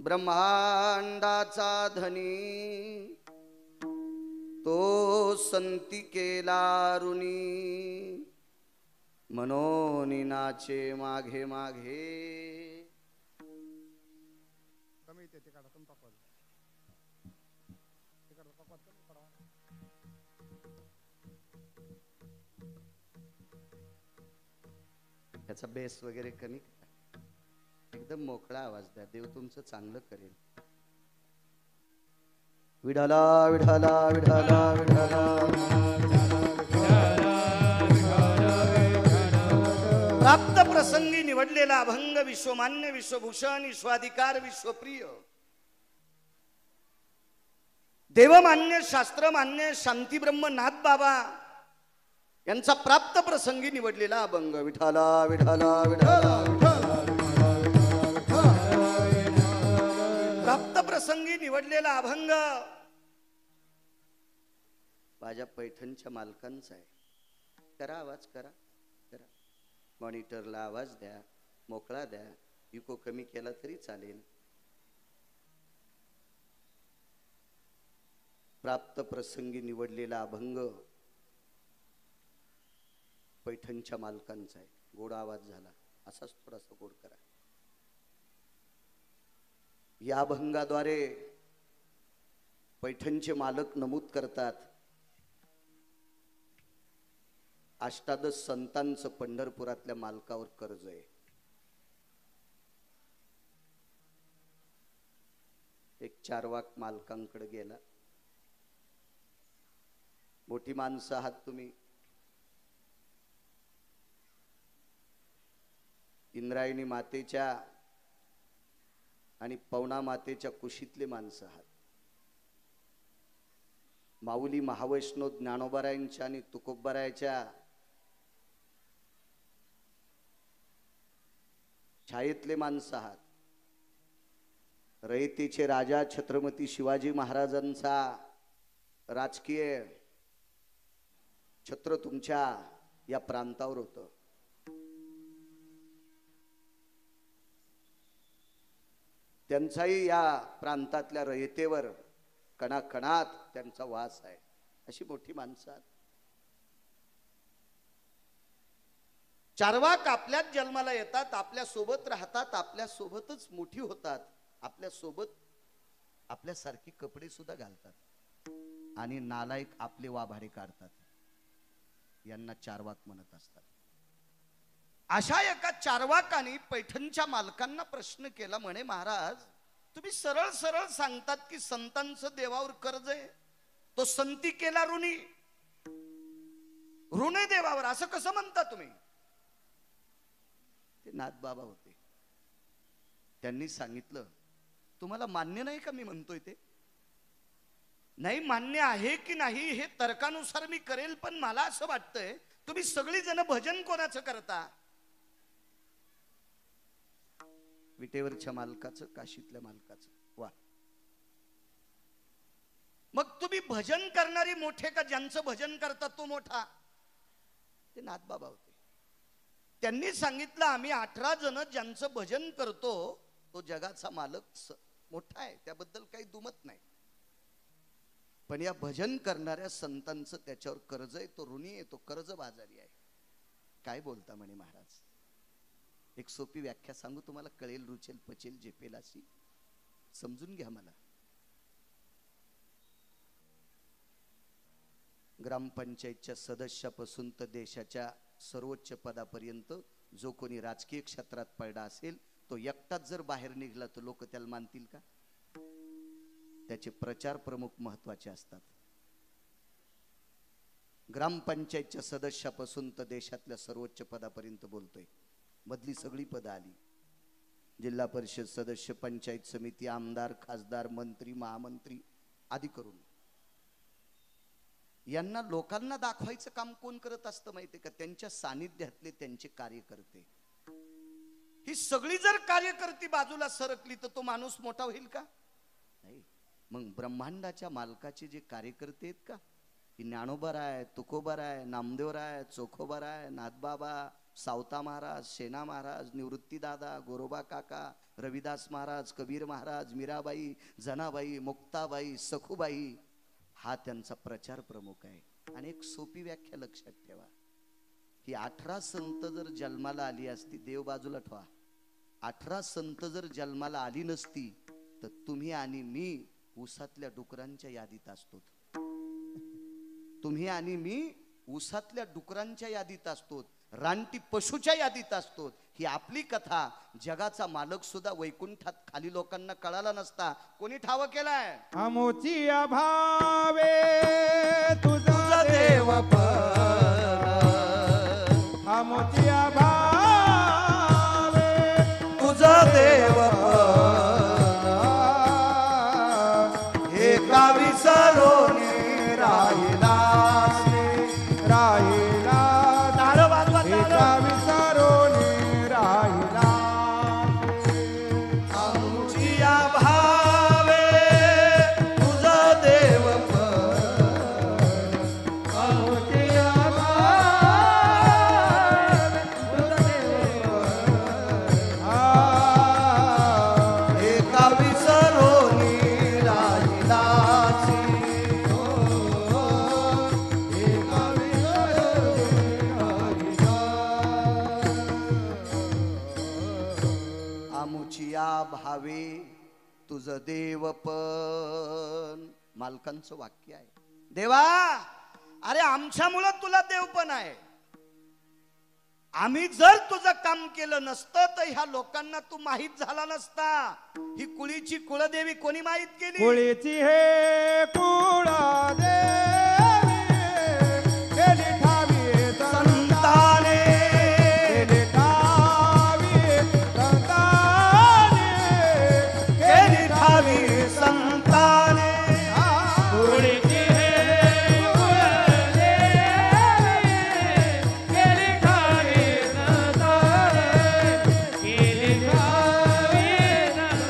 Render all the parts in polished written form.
ब्रह्मांडाचा धनी तो संती केला ऋणी मनोनी नाचे माघे माघे त्याचा बेस वगैरे कमी एकदम मोकळा आवाज द्या. देव तुमचं चांगलं करेल. विठाला विठाला विठाला विठाला प्राप्त प्रसंगी निवडलेला अभंग विश्वमान्य विश्वभूषण विश्वाधिकार विश्वप्रिय देवमान्य शास्त्रमान्य शांतीब्रह्म नाथ बाबा यांचा प्राप्त प्रसंगी निवडलेला अभंग विठाला विठाला विठाला प्राप्त प्रसंगी निवडलेला अभंग माझ्या पैठणच्या मालकांचा आहे. करा आवाज करा करा. मॉनिटरला आवाज द्या, मोकळा द्या, इको कमी केला तरी चालेल. प्राप्त प्रसंगी निवडलेला अभंग पैठणच्या मालकांचा आहे. गोड आवाज झाला असाच थोडासा गोड करा. या अभंगाद्वारे पैठणचे मालक नमूद करतात अष्टादश संतांचं पंढरपुरातल्या मालकावर कर्ज आहे. एक चारवाक मालकांकडे गेला. मोठी माणसं आहात तुम्ही. इंद्रायणी मातेच्या आणि पवना मातेच्या कुशीतले माणसं आहात. माऊली महावैष्णव ज्ञानोबारायांच्या आणि तुकोबारायाच्या छायेतले माणसं आहात. रयतेचे राजा छत्रपती शिवाजी महाराजांचा राजकीय छत्र तुमच्या या प्रांतावर होतं. त्यांचाही या प्रांतातल्या रयतेवर कणाकणात त्यांचा वास आहे. अशी मोठी माणसं आहेत. चारवाक आपल्याच जन्माला येतात, आपल्या सोबत राहतात, आपल्या सोबतच मोठी होतात, आपल्या सोबत आपल्यासारखी कपडे सुद्धा घालतात आणि नालायक आपले वाभाडे काढतात. यांना चारवाक म्हणत असतात. अशा एका चारवाकाने पैठणच्या मालकांना प्रश्न केला. म्हणे महाराज तुम्ही सरळ सरळ सांगतात की संतांचं देवावर कर्ज आहे, तो संती केला ऋणी, ऋण आहे देवावर, असं कसं म्हणता तुम्ही? ते नाथबाबा होते. त्यांनी सांगितलं तुम्हाला मान्य नाही का मी म्हणतोय ते? नाही मान्य आहे की नाही हे तर्कानुसार मी करेल, पण मला असं वाटतंय तुम्ही सगळी जण भजन कोणाचं करता? विटेवरच्या मालकाचं, काशीतल्या मालकाचं. वा, मग तुम्ही भजन करणारी मोठे का ज्यांचं भजन करतात तो मोठा? ते नाथबाबा होते. त्यांनी सांगितलं आम्ही 18 जण ज्यांचं भजन करतो तो जगाचा मालक मोठा आहे, त्याबद्दल काही दुमत नाही. पण या भजन करणाऱ्या संतांचं त्याच्यावर कर्ज आहे, तो ऋणी आहे, तो कर्ज बाजारी आहे. काय बोलता म्हणे महाराज? एक सोपी व्याख्या सांगू तुम्हाला, कळेल, रुचेल, पचेल, झेपेल अशी. समजून घ्या मला. ग्रामपंचायतच्या सदस्यापासून तर देशाच्या सर्वोच्च पदापर्यंत जो कोणी राजकीय क्षेत्रात पडला असेल तो एकटाच जर बाहेर निघला तर लोक त्याला मानतील का? त्याचे प्रचार प्रमुख महत्वाचे असतात. ग्रामपंचायतच्या सदस्यापासून तर देशातल्या सर्वोच्च पदापर्यंत बोलतोय. मधली सगळी पदं आली. जिल्हा परिषद सदस्य, पंचायत समिती, आमदार, खासदार, मंत्री, महामंत्री आदी करून यांना लोकांना दाखवायचं काम कोण करत असतं माहितीये का? त्यांच्या सानिध्यातले त्यांचे कार्यकर्ते. ही सगळी जर कार्यकर्ती बाजूला सरकली तर तो माणूस मोठा होईल का? नाही. मग ब्रह्मांडाच्या मालकाचे जे कार्यकर्ते आहेत का, की ज्ञानोबा राय, तुकोबा राय, नामदेव राय, चोखोबा राय, नाथबाबा, सावता महाराज, सेना महाराज, निवृत्ती दादा, गोरोबा काका, रविदास महाराज, कबीर महाराज, मीराबाई, जनाबाई, मुक्ताबाई, सखुबाई, हा त्यांचा प्रचार प्रमुख आहे. आणि एक सोपी व्याख्या लक्षात ठेवा, ही 18 संत जर जन्माला आली असती, देव बाजूला ठेवा, 18 संत जर जन्माला आली नसती तर तुम्ही आणि मी उसातल्या डुकरांच्या यादीत असतो. तुम्ही आणि मी उसातल्या डुकरांच्या यादीत असतो, रानटी पशुच्या यादीत असतो. ही आपली कथा जगाचा मालक सुद्धा वैकुंठात खाली लोकांना कळाला नसता. कोणी ठाव केलाय? आमोची भावे तुझा देव आमोची भावे तुझा देव एका विसरून राहिला राहिला एका विसरून राहिला. आमची भावे तुझा देव आमची एका विसरून राहिला. आमुचिया भावे तुझ देवपण. मालकांचं वाक्य आहे. देवा, अरे आमच्यामुळं तुला देवपण आहे. आम्ही जर तुझं काम केलं नसतं तर ह्या लोकांना तू माहित झाला नसता. ही कुळीची कुळदेवी कोणी माहित केली? कुळीची हे कुळदेवी केली ठावी संताने. केली ठावी संताने केली ठावी संताने. कुळीची हे कुळदेवी केली ठावी संताने केली ठावी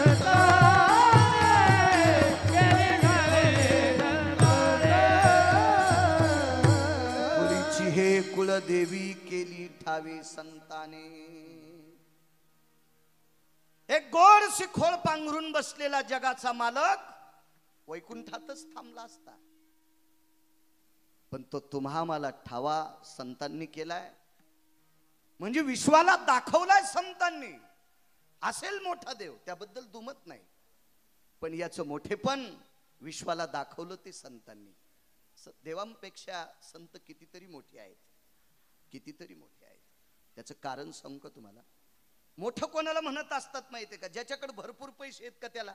संताने केली ठावी संताने. कुळीची हे कुळदेवी केली ठावी संताने. एक गोड शिखोळ पांघरून बसलेला जगाचा मालक वैकुंठातच थांबला असता, पण तो तुम्हा मला ठावा संतांनी केलाय. म्हणजे विश्वाला दाखवलाय संतांनी. असेल मोठा देव, त्याबद्दल दुमत नाही, पण याचं मोठेपण विश्वाला दाखवलं ते संतांनी. देवांपेक्षा संत कितीतरी मोठे आहेत, कितीतरी मोठे आहेत. त्याचं कारण सांगू का तुम्हाला? मोठं कोणाला म्हणत असतात माहितीये का? ज्याच्याकडे भरपूर पैसे आहेत का त्याला.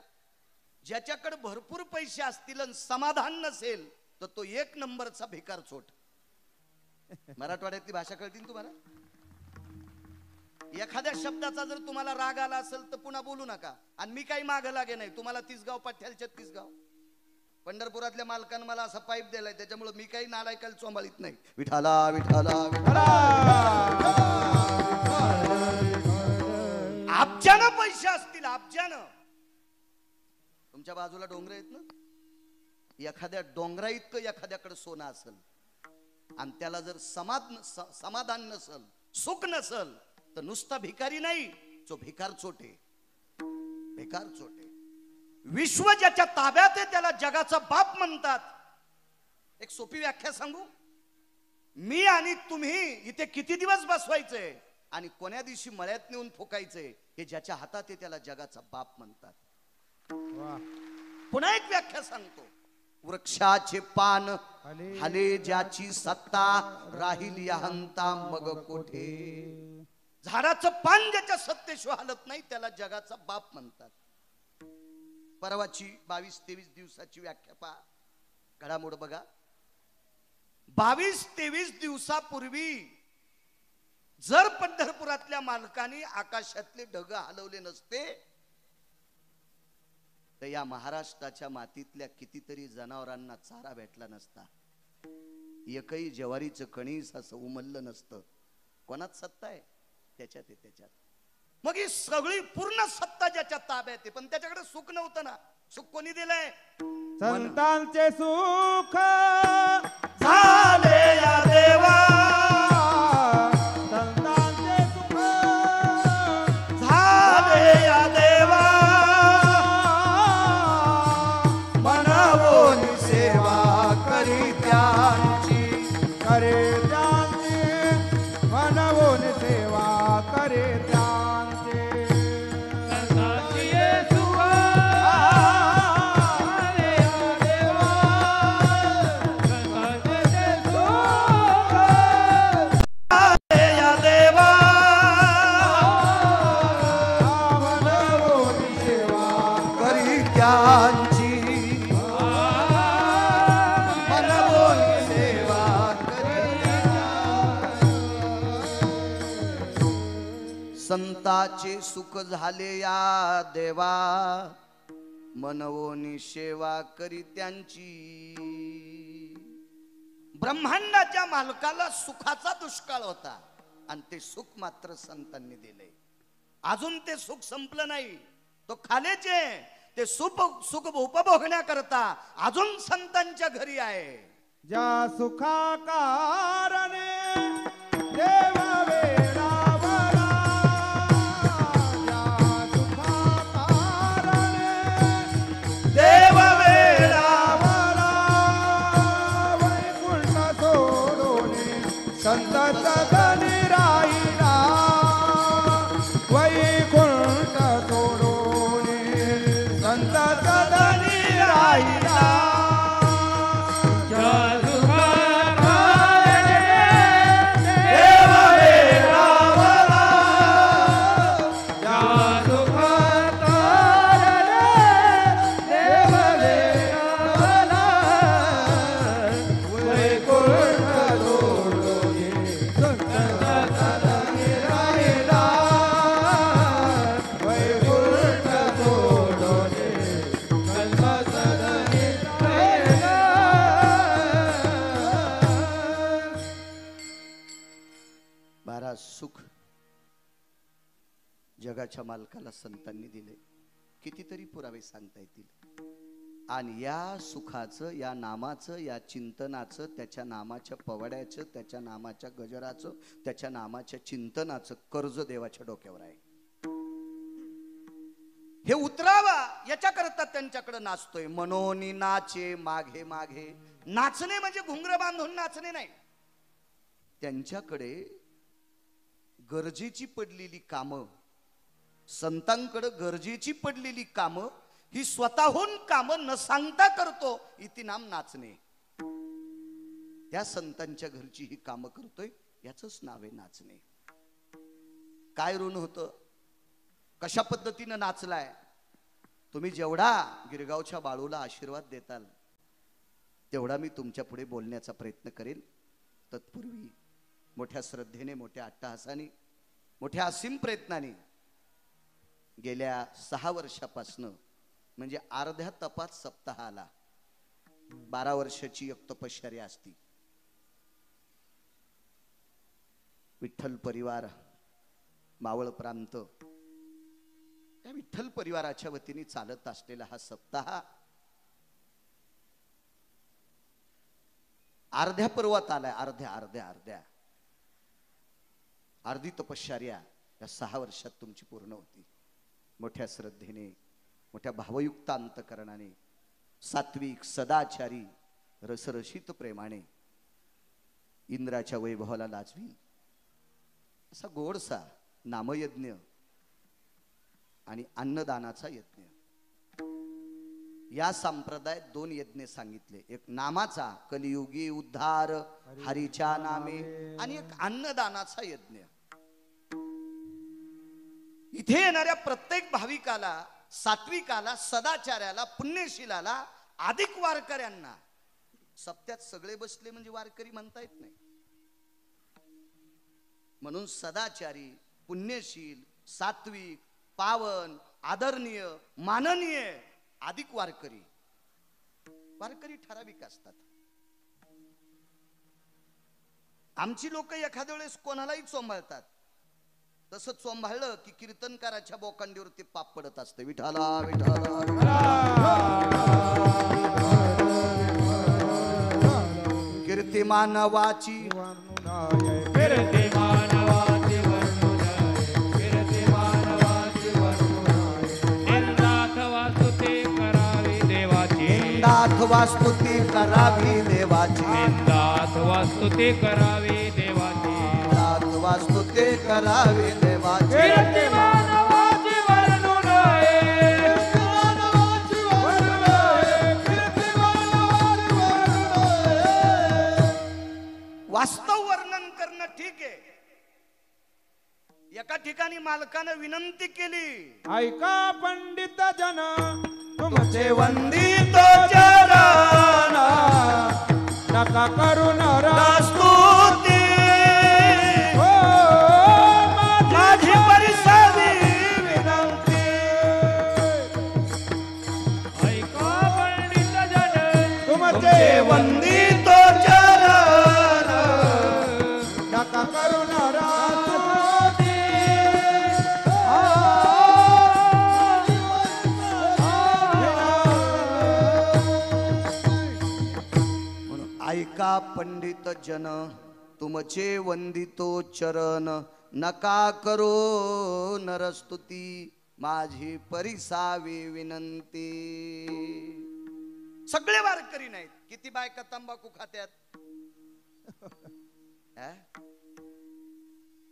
ज्याच्याकडे भरपूर पैसे असतील आणि समाधान नसेल तर तो एक नंबरचा भिकार चोट. मराठवाड्यातली भाषा कळतील तुम्हाला? एखाद्या शब्दाचा जर तुम्हाला राग आला असेल तर पुन्हा बोलू नका. आणि मी काही माग लागे नाही. तुम्हाला 30 गाव पाठ्यालच्या 30 गाव. पंढरपुरातल्या मालकानं मला असा पाईप दिलाय, त्याच्यामुळे मी काही नालायकाला चोंबाळीत नाही. विठाला विठाला विठाला. अब्जानं पैसे असतील, अब्जानं. तुमच्या बाजूला डोंगर आहेत ना, एखाद्या डोंगरा इतकं एखाद्याकडे सोनं असेल आणि त्याला जर समाधान नसल, सुख नसल तर नुसता भिकारी नाही, तो भिकार चोटे. भिकार चोटे. विश्व ज्याच्या ताब्यात आहे त्याला जगाचा बाप म्हणतात. एक सोपी व्याख्या सांगू? मी आणि तुम्ही इथे किती दिवस बसवायचे आणि कोण्या दिवशी मळ्यात नेऊन फुकायचे, हे ज्याच्या हातात आहे त्याला जगाचा बाप म्हणतात. पुन्हा एक व्याख्या सांगतो. वृक्षाचे पान हले ज्याची सत्ता, राहिली अहंता मग कोठे. झाडाचं पान ज्याच्या सत्तेशिवाय हलत नाही त्याला जगाचा बाप म्हणतात. परवाची 22-23 दिवसाची व्याख्या पहा. घडामोड बघा. 22-23 दिवसापूर्वी जर पंढरपुरातल्या मालकांनी आकाशातले ढग हलवले नसते तर या महाराष्ट्राच्या मातीतल्या कितीतरी जनावरांना चारा भेटला नसता. एकही ज्वारीचं कणीस असं उमललं नसतं. कोणात सत्ता आहे? त्याच्यात आहे, त्याच्यात. मग ही सगळी पूर्ण सत्ता ज्याच्या ताब्यात आहे, पण त्याच्याकडे सुख नव्हतं ना. सुख कोणी दिलंय? संतांचे सुख झाले या देवा. संतांचे त्यांची मनवोन सेवा करी संताचे सुख झाले या देवा मनवोनी सेवा करी त्यांची ब्रह्मांडाच्या मालकाला सुखाचा दुष्काळ होता आणि ते सुख मात्र संतांनी दिले अजून ते सुख संपलं नाही तो खालेचे ते सुख उपभोगण्याकरता अजून संतांच्या घरी आहे ज्या सुखा कारणे देवा वेळावला ज्या सुखा कारणे देव वेळावला वैकुंठ सोडून संत सदनी राहिला वैकुंठ सोडून संत सदनी राहिला सुख जगाच्या मालकाला संतांनी दिले कितीतरी पुरावे सांगता येतील आणि या सुखाचं या नामाचं या चिंतनाचं त्याच्या नामाच्या पवड्याचं त्याच्या नामाच्या गजराचं त्याच्या नामाच्या चिंतनाचं कर्ज देवाच्या डोक्यावर आहे हे उतरावा याच्याकरता त्यांच्याकडे नाचतोय मनोनी नाचे मागे मागे नाचणे म्हणजे घुंगर बांधून नाचणे नाही त्यांच्याकडे गरजेची पडलेली कामं संतांकडे गरजेची पडलेली कामं ही स्वतःहून कामं न सांगता करतो इति नाम नाचणे त्या संतांच्या घरची ही कामं करतोय याचंच नाव आहे नाचणे काय ऋण होतं कशा पद्धतीनं नाचलाय तुम्ही जेवढा गिरगावच्या बाळूला आशीर्वाद देताल तेवढा मी तुमच्या पुढे बोलण्याचा प्रयत्न करेन तत्पूर्वी मोठ्या श्रद्धेने मोठ्या अट्टहासाने मोठ्या असीम प्रयत्नाने गेल्या 6 वर्षापासून म्हणजे अर्ध्या तपात सप्ताह आला 12 वर्षाची एक तपश्चर्या असती विठ्ठल परिवार मावळ प्रांत त्या विठ्ठल परिवाराच्या वतीने चालत असलेला हा सप्ताह अर्ध्या पर्वात आलाय अर्ध्या अर्धी तपश्चर्या या 6 वर्षात तुमची पूर्ण होती मोठ्या श्रद्धेने मोठ्या भावयुक्त अंतकरणाने सात्विक सदाचारी रसरशीत प्रेमाने इंद्राच्या वैभवाला लाजवी असा गोडसा नामयज्ञ आणि अन्नदानाचा यज्ञ या संप्रदायात 2 यज्ञ सांगितले एक नामाचा कलियुगी उद्धार हरीच्या नामे आणि एक अन्नदानाचा यज्ञ इथे येणाऱ्या प्रत्येक भाविकाला सात्विकाला सदाचार्याला पुण्यशीलाला अधिक वारकऱ्यांना सप्त्यात सगळे बसले म्हणजे वारकरी म्हणता येत नाही म्हणून सदाचारी पुण्यशील सात्विक पावन आदरणीय माननीय अधिक वारकरी ठराविक असतात आमची लोक एखाद्या वेळेस कोणालाही चोंबाळतात तसं चोंबाळलं की कीर्तनकाराच्या बोकांडीवरती पाप पडत असते विठाला विठाला कीर्तिमानवाची अथवा स्तुती करावी देवाची अथवा स्तुती करावी देवाची अथवा स्तुती करावी देवाची वास्तव वर्णन करणं ठीक आहे एका ठिकाणी मालकानं विनंती केली ऐका पंडित जन तुमचे वंदितो चरण नका करू नाराज स्तुती हो माझी परिसावी विनंती ऐका पंडित जन तुमचे तुमचे वंदितो चरण नका करू नाराज म्हणून ऐका पंडित जन तुमचे वंदितो चरण नका करो नरस्तुती माझी परिसावी विनंती. सगळे वारकरी नाहीत. किती बायका तंबाखू खात्यात?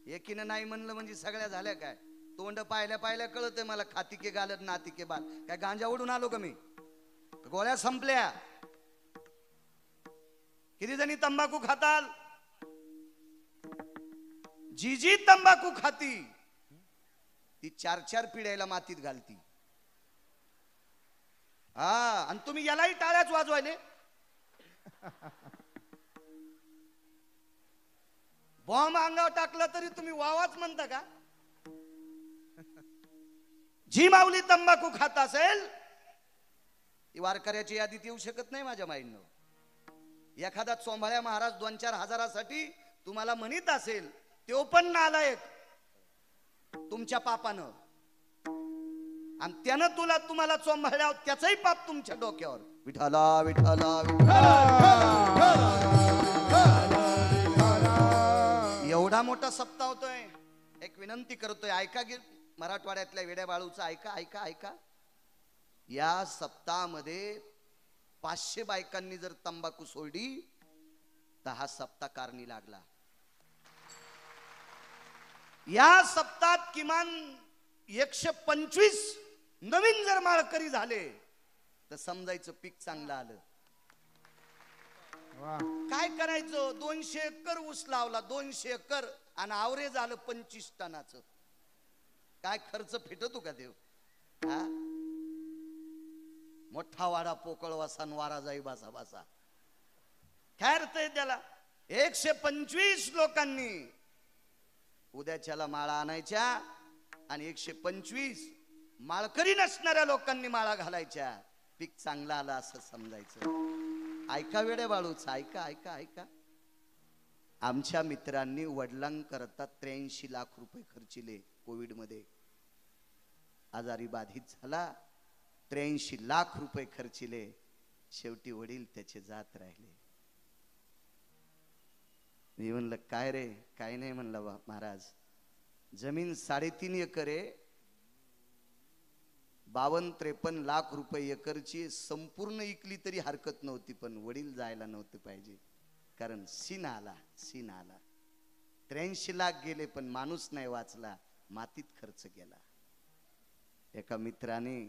एकीनं नाही म्हणलं म्हणजे सगळ्या झाल्या काय? तोंड पाहिल्या पाहिल्या कळतंय मला खातिके गालत नातिके बाल. काय गांजा ओढून आलो का मी? गोळ्या संपल्या. किती जणी तंबाखू खाताल? जी जी तंबाखू खाती ती 4-4 पिढ्याला मातीत घालती. हा, आणि तुम्ही यालाही टाळ्याच वाजवायले. बॉम्ब अंगावर टाकला तरी तुम्ही वावाच म्हणता का? जी माऊली तंबाखू खात असेल ती वारकऱ्याची यादीत येऊ शकत नाही माझ्या माईंनो. एखादा चोंभाळ्या महाराज 2-4 हजारासाठी तुम्हाला म्हणत असेल तो पण नालायक तुमच्या पापानं, आणि त्यानं तुम्हाला चोंभाळ्यावर त्याचंही पाप तुमच्या डोक्यावर. विठाला विठाला एवढा मोठा सप्ताह होतोय. एक विनंती करतोय, ऐका गे मराठवाड्यातल्या वेड्या बाळूचा. ऐका ऐका ऐका. या सप्ताहामध्ये 500 बायकांनी जर तंबाखू सोडली तर हा सप्ताह कारणी लागला. या सप्ताहात किमान 125 नवीन जर माळकरी झाले तर समजायचं पीक चांगलं आलं. काय करायचं? 200 एकर ऊस लावला, 200 एकर, आणि आवरे झालं 25 टनाचं. काय खर्च फिटतो का देव? हा, मोठा वाडा पोकळ वासा वारा जाई बासा बासा. काय अर्थ आहे त्याला? 125 लोकांनी उद्याच्याला माळा आणायच्या आणि 125 माळकरी नसणाऱ्या लोकांनी माळा घालायच्या. पीक चांगला आला असं समजायचं. ऐका वेड्या बाळूच, ऐका ऐका ऐका. आमच्या मित्रांनी वडिलांकरता 83 लाख रुपये खर्चिले. कोविड मध्ये आजारी बाधित झाला, 83 लाख रुपये खर्चिले. शेवटी वडील त्याचे जात राहिले. मी म्हणलं काय रे? काय नाही म्हणलं महाराज, जमीन 3.5 एकर आहे, 52-53 लाख रुपये एकरची. संपूर्ण इकली तरी हरकत नव्हती, पण वडील जायला नव्हते पाहिजे. कारण सीन आला. 83 लाख गेले पण माणूस नाही वाचला, मातीत खर्च केला. एका मित्राने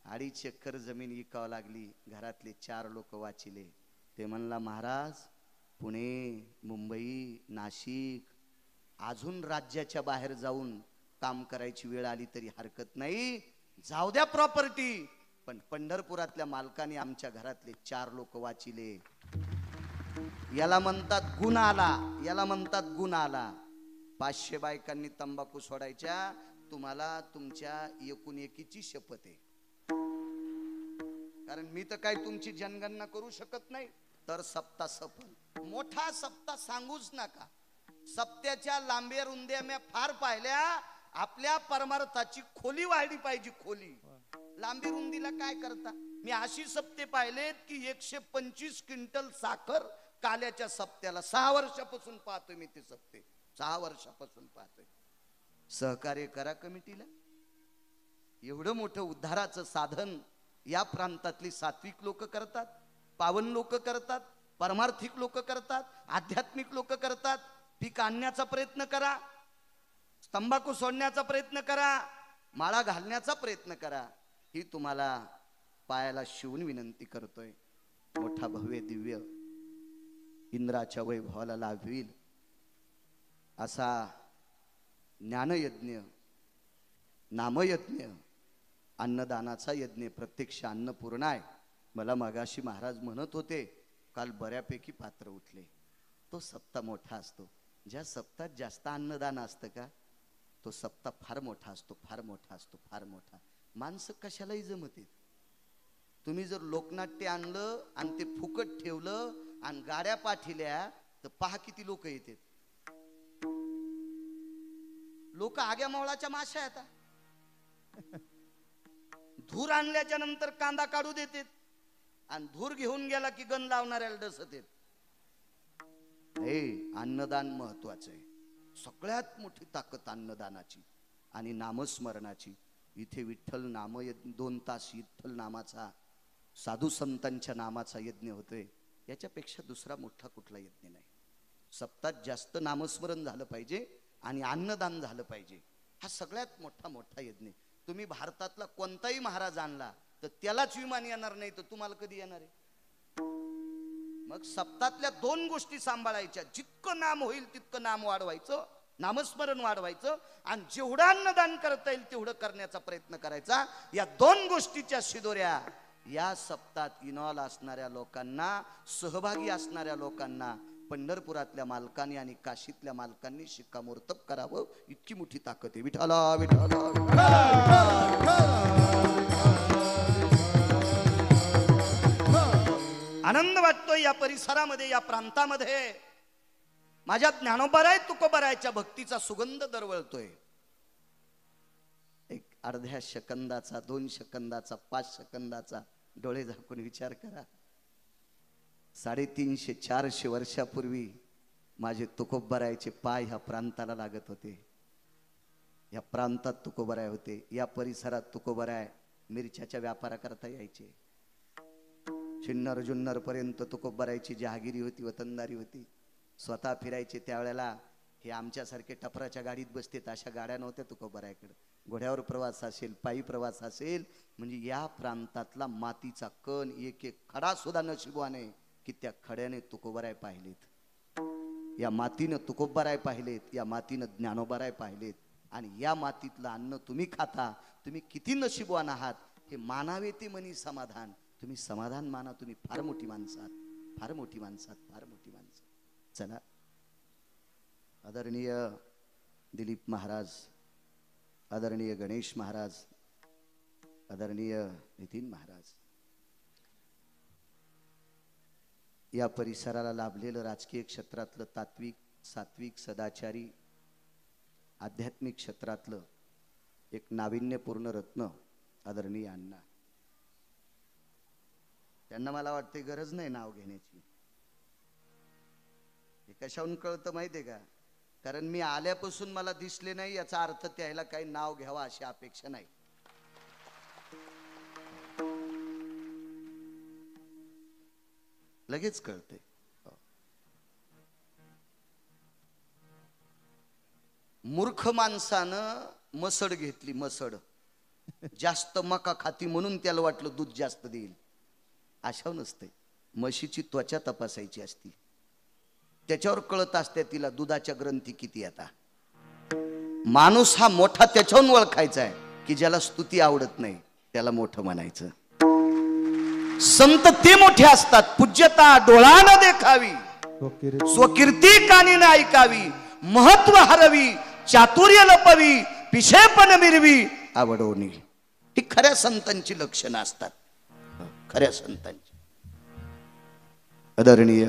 2.5 एकर जमीन विकावं लागली. घरातले 4 लोक वाचिले. ते म्हणला महाराज, पुणे, मुंबई, नाशिक, अजून राज्याच्या बाहेर जाऊन काम करायची वेळ आली तरी हरकत नाही, जाऊ द्या प्रॉपर्टी, पण पंढरपुरातल्या मालकाने आमच्या घरातले 4 लोक वाचिले. याला म्हणतात गुण आला, याला म्हणतात गुण आला. 500 बायकांनी तंबाखू सोडायच्या. तुम्हाला तुमच्या एकुणएकीची शपथ आहे. कारण मी तर काय तुमची जनगणना करू शकत नाही. तर सप्ताह सफल, मोठा सप्ताह सांगूच नका. सप्त्याच्या लांब्या रुंद्या मी फार पाहिल्या. आपल्या परमार्थाची खोली वाढली पाहिजे. खोली लांबी रुंदीला काय करता? मी अशी सप्ते पाहिलेत की 125 क्विंटल साखर काल्याच्या सप्त्याला. 6 वर्षापासून पाहतोय मी ते सप्ते. 6 वर्षापासून पाहतोय. सहकार्य करा कमिटीला. एवढं मोठं उद्धाराचं साधन या प्रांतातली सात्विक लोक करतात, पावन लोक करतात, परमार्थिक लोक करतात, आध्यात्मिक लोक करतात. पीक आणण्याचा प्रयत्न करा, तंबाखू सोडण्याचा प्रयत्न करा, माळा घालण्याचा प्रयत्न करा. ही तुम्हाला पायाला शिवून विनंती करतोय. मोठा भव्य दिव्य इंद्राच्या वैभवाला लाभवील असा ज्ञानयज्ञ, नामयज्ञ, अन्नदानाचा यज्ञ, प्रत्यक्ष अन्नपूर्ण आहे. मला मगाशी महाराज म्हणत होते काल बऱ्यापैकी पात्र उठले. तो सप्ताह मोठा असतो. ज्या सप्ताहात जास्त अन्नदान असतं का तो सप्ताह फार मोठा असतो, फार मोठा असतो, फार मोठा. माणसं कशालाही जमते. तुम्ही जर लोकनाट्य आणलं आणि ते फुकट ठेवलं आणि गाड्या पाठिल्या तर पहा किती लोक येतात. लोक आग्या मावळाच्या माश्या आता धूर आणल्याच्या नंतर कांदा काढू देतात आणि धूर घेऊन गेला की गण लावणाऱ्याला डसत येत. हे अन्नदान महत्वाचं आहे. सगळ्यात मोठी ताकद अन्नदानाची आणि नामस्मरणाची. इथे विठ्ठल नाम 2 तास विठ्ठल नामाचा, साधू संतांच्या नामाचा यज्ञ होतोय. याच्यापेक्षा दुसरा मोठा कुठला यज्ञ नाही. सप्ताहात जास्त नामस्मरण झालं पाहिजे आणि अन्नदान झालं पाहिजे. हा सगळ्यात मोठा यज्ञ. तुम्ही भारतातला कोणताही महाराज आणला तर त्यालाच विमान येणार नाही तर तुम्हाला कधी येणार आहे. मग सप्ताहातल्या 2 गोष्टी सांभाळायच्या. जितकं नाम होईल तितकं नाम वाढवायचं, नामस्मरण वाढवायचं आणि जेवढं अन्नदान करता येईल तेवढं करण्याचा प्रयत्न करायचा. या 2 गोष्टीच्या शिदोऱ्या या सप्ताहात इनॉल असणाऱ्या लोकांना, सहभागी असणाऱ्या लोकांना पंढरपुरातल्या मालकांनी आणि काशीतल्या मालकांनी शिक्कामोर्तब करावं. इतकी मोठी ताकद आहे. विठाला विठाला आनंद वाटतोय या परिसरामध्ये, या प्रांतामध्ये. माझ्या ज्ञानोबाराय तुकोबारायच्या भक्तीचा सुगंध दरवळतोय. एक अर्ध्या सेकंदाचा, 2 सेकंदाचा, 5 सेकंदाचा डोळे झाकून विचार करा. 350-400 वर्षापूर्वी माझे तुकोबारायचे पाय ह्या प्रांताला लागत होते. या प्रांतात तुकोबाराय होते. या परिसरात तुकोबाराय मिरच्याच्या व्यापारा करता यायचे. चिन्नर जुन्नर पर्यंत तुकोबारायची जहागिरी होती, वतनदारी होती. स्वतः फिरायचे. त्यावेळेला हे आमच्यासारखे टपराच्या गाडीत बसतेत अशा गाड्या नव्हत्या तुकोबारायकडे. घोड्यावर प्रवास असेल, पायी प्रवास असेल, म्हणजे या प्रांतातला मातीचा कण, एक एक खडा सुद्धा नशिबवाने की त्या खड्याने तुकोबाराय पाहिलेत. या मातीनं तुकोबाराय पाहिलेत, या मातीनं ज्ञानोबाराय पाहिलेत. आणि या मातीतलं अन्न तुम्ही खाता. तुम्ही किती नशिबवान आहात हे मानावे ते मनी समाधान. तुम्ही समाधान माना. तुम्ही फार मोठी माणसं आहात, फार मोठी माणसं आहात, फार मोठी माणसं. चला, आदरणीय दिलीप महाराज, आदरणीय गणेश महाराज, आदरणीय नितीन महाराज, या परिसराला लाभलेलं राजकीय क्षेत्रातलं तात्विक, सात्विक, सदाचारी, आध्यात्मिक क्षेत्रातलं एक नाविन्यपूर्ण रत्न आदरणीय अण्णा. त्यांना मला वाटते गरज नाही नाव घेण्याची. हे कशाहून कळतं माहिती आहे का? कारण मी आल्यापासून मला दिसले नाही याचा अर्थ त्याला काही नाव घ्यावा अशी अपेक्षा नाही. लगेच कळते. मूर्ख माणसानं मसड घेतली, मसड जास्त मका खाती म्हणून त्याला वाटलं दूध जास्त देईल. अशा नसते. म्हशीची त्वचा तपासायची असती, त्याच्यावर कळत असते तिला दुधाच्या ग्रंथी किती आता. माणूस हा मोठा त्याच्याहून ओळखायचा आहे की ज्याला स्तुती आवडत नाही त्याला मोठं म्हणायचं. संत ते मोठे असतात. पूज्यता डोळानं देखावी, स्वकीर्ती कानीनं ऐकावी, महत्व हरवी, चातुर्य लपवी, पिशेपण मिरवी, आवडोनी. ही खऱ्या संतांची लक्षणं असतात, खऱ्या संतांची. आदरणीय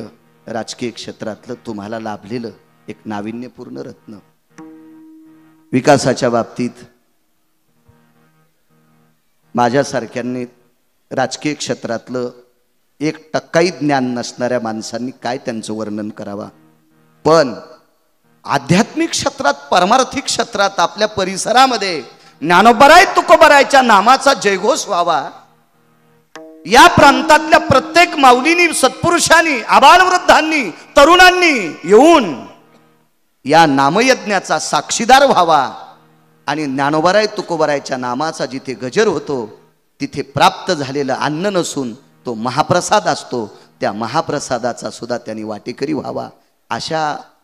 राजकीय क्षेत्रातलं तुम्हाला लाभलेलं एक नाविन्यपूर्ण रत्न. विकासाच्या बाबतीत माझ्यासारख्यांनी राजकीय क्षेत्रातलं 1% ज्ञान नसणाऱ्या माणसांनी काय त्यांचं वर्णन करावा. पण आध्यात्मिक क्षेत्रात, परमार्थिक क्षेत्रात, आपल्या परिसरामध्ये ज्ञानोबाराय तुकोबारायच्या नामाचा जयघोष व्हावा. या प्रांतातल्या प्रत्येक माऊलींनी, सत्पुरुषांनी, आबालवृद्धांनी, तरुणांनी येऊन या नामयज्ञाचा साक्षीदार व्हावा. आणि ज्ञानोबाराय तुकोबारायच्या नामाचा जिथे गजर होतो तिथे प्राप्त झालेलं अन्न नसून तो महाप्रसाद असतो. त्या महाप्रसादाचा सुद्धा त्यांनी वाटेकरी व्हावा. अशा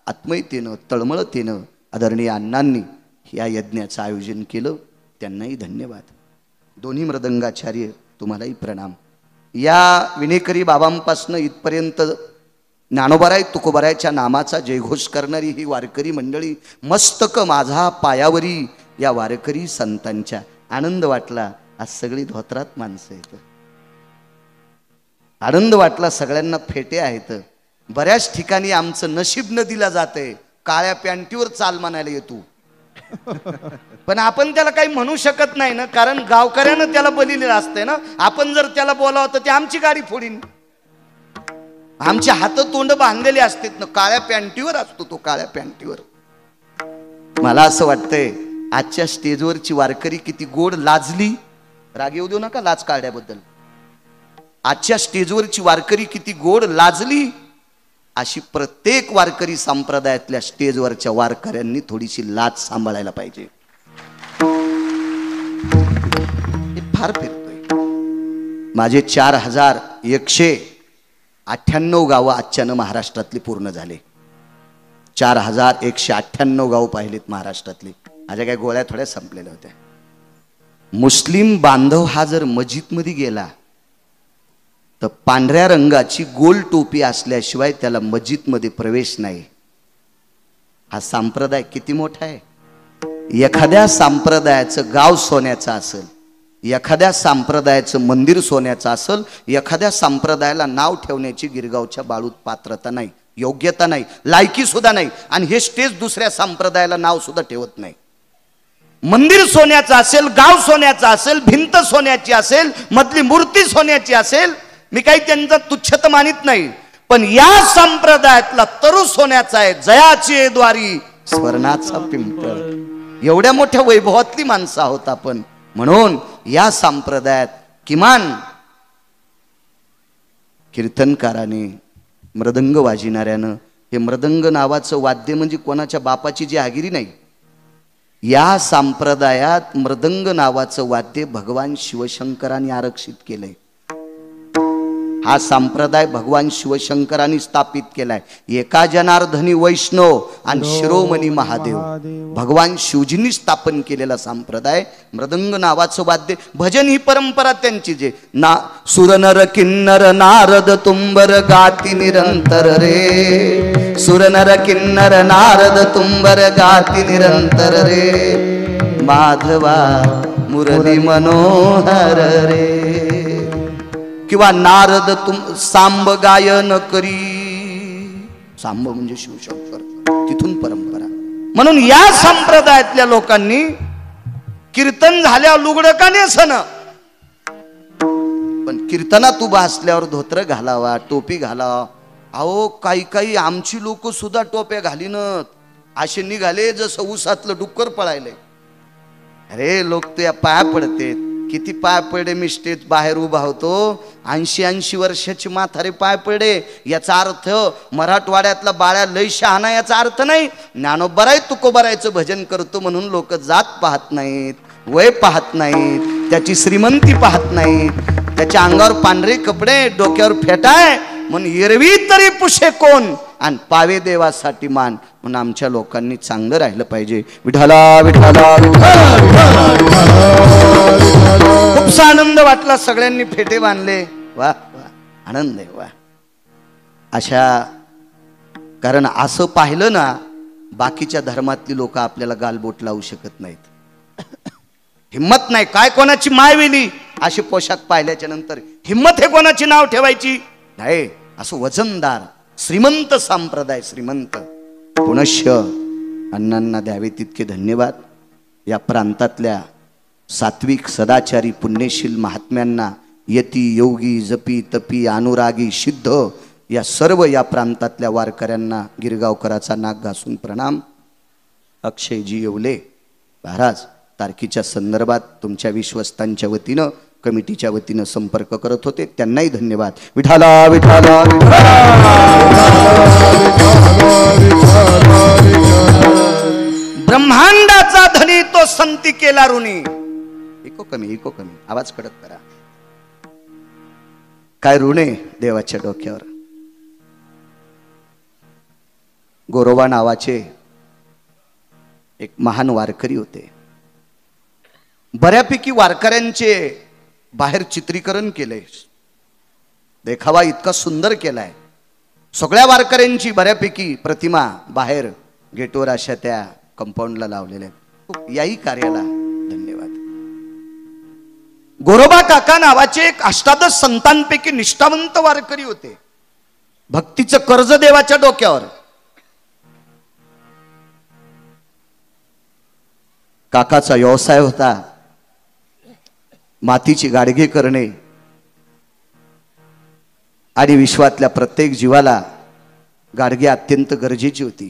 आत्मीयतेनं, तळमळतेनं आदरणीय अण्णांनी या यज्ञाचं आयोजन केलं. त्यांनाही धन्यवाद. दोन्ही मृदंगाचार्य तुम्हालाही प्रणाम. या विनेकरी बाबांपासनं इथपर्यंत ज्ञानोबाराय तुकोबारायच्या नामाचा जयघोष करणारी ही वारकरी मंडळी, मस्तक माझा पायावरी या वारकरी संतांच्या. आनंद वाटला. आज सगळी धोत्रात माणसं आहेत. आनंद वाटला. सगळ्यांना फेटे आहेत. बऱ्याच ठिकाणी आमचं नशीब नदीला जाते, काळ्या पॅन्टीवर चाल म्हणायला येतो, पण आपण त्याला काही म्हणू शकत नाही ना, कारण गावकऱ्यानं त्याला बलिलेलं असतंय ना. आपण जर त्याला बोलावं तर ते आमची गाडी फोडीन. आमचे हात तोंड बांधलेले असतात ना, काळ्या पॅन्टीवर असतो तो, काळ्या पॅन्टीवर. मला असं वाटतंय आजच्या स्टेजवरची वारकरी किती गोड लाजली. राग येऊ देऊ नका लाज काढल्याबद्दल. आजच्या स्टेजवरची वारकरी किती गोड लाजली. अशी प्रत्येक वारकरी संप्रदायातल्या स्टेजवरच्या वारकऱ्यांनी थोडीशी लाज सांभाळायला पाहिजे. फार फिरतोय. माझे 4198 गावं आजच्यानं महाराष्ट्रातली पूर्ण झाले. 4198 गावं पाहिलेत महाराष्ट्रातली. माझ्या काय गोळ्या थोड्या संपलेल्या होत्या. मुस्लिम बांधव हा जर मस्जिदमध्ये गेला तर पांढऱ्या रंगाची गोल टोपी असल्याशिवाय त्याला मस्जिदमध्ये प्रवेश नाही. हा संप्रदाय किती मोठा आहे. एखाद्या संप्रदायाचं गाव सोन्याचं असेल, एखाद्या संप्रदायाचं मंदिर सोन्याचं असेल, एखाद्या संप्रदायाला नाव ठेवण्याची गिरगावच्या बाळूत पात्रता नाही, योग्यता नाही, लायकी सुद्धा नाही. आणि हे स्टेज दुसऱ्या संप्रदायाला नाव सुद्धा ठेवत नाही. मंदिर सोन्याचं असेल, गाव सोन्याचं असेल, भिंत सोन्याची असेल, मधली मूर्ती सोन्याची असेल, मी काही त्यांचा तुच्छत मानित नाही, पण या संप्रदायातला तरू सोन्याचा आहे. जयाची द्वारी स्वर्णाचा पिंपळ. एवढ्या मोठ्या वैभवातली माणसं आहोत आपण. म्हणून या संप्रदायात किमान कीर्तनकाराने, मृदंग वाजिणाऱ्यानं, हे मृदंग नावाचं वाद्य म्हणजे कोणाच्या बापाची जहागिरी नाही. या संप्रदायात मृदंग नावाचं वाद्य भगवान शिवशंकरांनी आरक्षित केलंय. हा संप्रदाय भगवान शिवशंकरांनी स्थापित केलाय. एका जनार्दनी वैष्णव आणि शिरोमणी महादेव, भगवान शिवजींनी स्थापन केलेला संप्रदाय. मृदंग नावाचं वाद्य, भजन ही परंपरा त्यांची. जे ना सुरनर किन्नर नारद तुंबर गाती निरंतर रे, सुरनर किन्नर नारद तुंबर गाती निरंतर रे, माधवा मुरली मनोहर रे. किंवा नारद तुम सांब गायन करी. सांब म्हणजे शिवशंकर, तिथून परंपरा. म्हणून या संप्रदायातल्या लोकांनी कीर्तन झाल्यावर लुगडं का नेसणं, पण कीर्तनात उभा असल्यावर धोत्र घालावा, टोपी घालावा. अहो काही काही आमची लोक सुद्धा टोप्या घालीनत असे निघाले जसं ऊसातलं डुक्कर पळायले. अरे लोक तुया पाया पडते. किती पाय पडे. मी स्टेज बाहेर उभा होतो, 80 वर्षाची म्हातारे पाय पडे. याचा अर्थ मराठवाड्यातला बाळ्या लय शहाणा याचा अर्थ नाही. ज्ञानोबाराय तुकोबारायचं भजन करतो म्हणून लोक जात पाहत नाहीत, वय पाहत नाहीत, त्याची श्रीमंती पाहत नाहीत. त्याच्या अंगावर पांढरे कपडे, डोक्यावर फेटाय म्हणून एरवी तरी पुशे कोण आणि पावे देवासाठी मान. म्हणून आमच्या लोकांनी चांगलं राहिलं पाहिजे. विठाला विठाला खूप आनंद वाटला. सगळ्यांनी फेटे बांधले. वा वा, आनंद आहे. वा अशा, कारण असं पाहिलं ना, बाकीच्या धर्मातली लोक आपल्याला गालबोट लावू शकत नाहीत. हिम्मत नाही. काय कोणाची माय वेली असे पोशाख पाहिल्याच्या नंतर हिम्मत हे कोणाची नाव ठेवायची नाही. असं वजनदार श्रीमंत संप्रदाय, श्रीमंत. पुनश्च अण्णांना द्यावे तितके धन्यवाद. या प्रांतातल्या सात्विक सदाचारी पुण्यशील महात्म्यांना, यती योगी जपी तपी अनुरागी सिद्ध, या सर्व या प्रांतातल्या वारकऱ्यांना गिरगावकराचा नाक घासून प्रणाम. अक्षयजी येवले महाराज तारखेच्या संदर्भात तुमच्या विश्वस्तांच्या वतीनं, कमिटीच्या वतीनं संपर्क करत होते, त्यांनाही धन्यवाद. विठाला विठाला ब्रह्मांडाचा धनी तो संती केला ऋणी. इको कमी आवाज कडक करा. काय ऋणे देवाच्या डोक्यावर. गोरोबा नावाचे एक महान वारकरी होते. बऱ्यापैकी वारकऱ्यांचे बाहेर चित्रीकरण केलंय, देखावा इतका सुंदर केलाय. सगळ्या वारकऱ्यांची बऱ्यापैकी प्रतिमा बाहेर गेटवर अशा त्या कंपाऊंडला लावलेल्या आहेत. याही कार्याला धन्यवाद. गोरोबा काका नावाचे एक अष्टादश संतांपैकी निष्ठावंत वारकरी होते. भक्तीचं कर्ज देवाच्या डोक्यावर. काकाचा व्यवसाय होता मातीची गाडगे करणे आणि विश्वातल्या प्रत्येक जीवाला गाडगे अत्यंत गरजेची होती.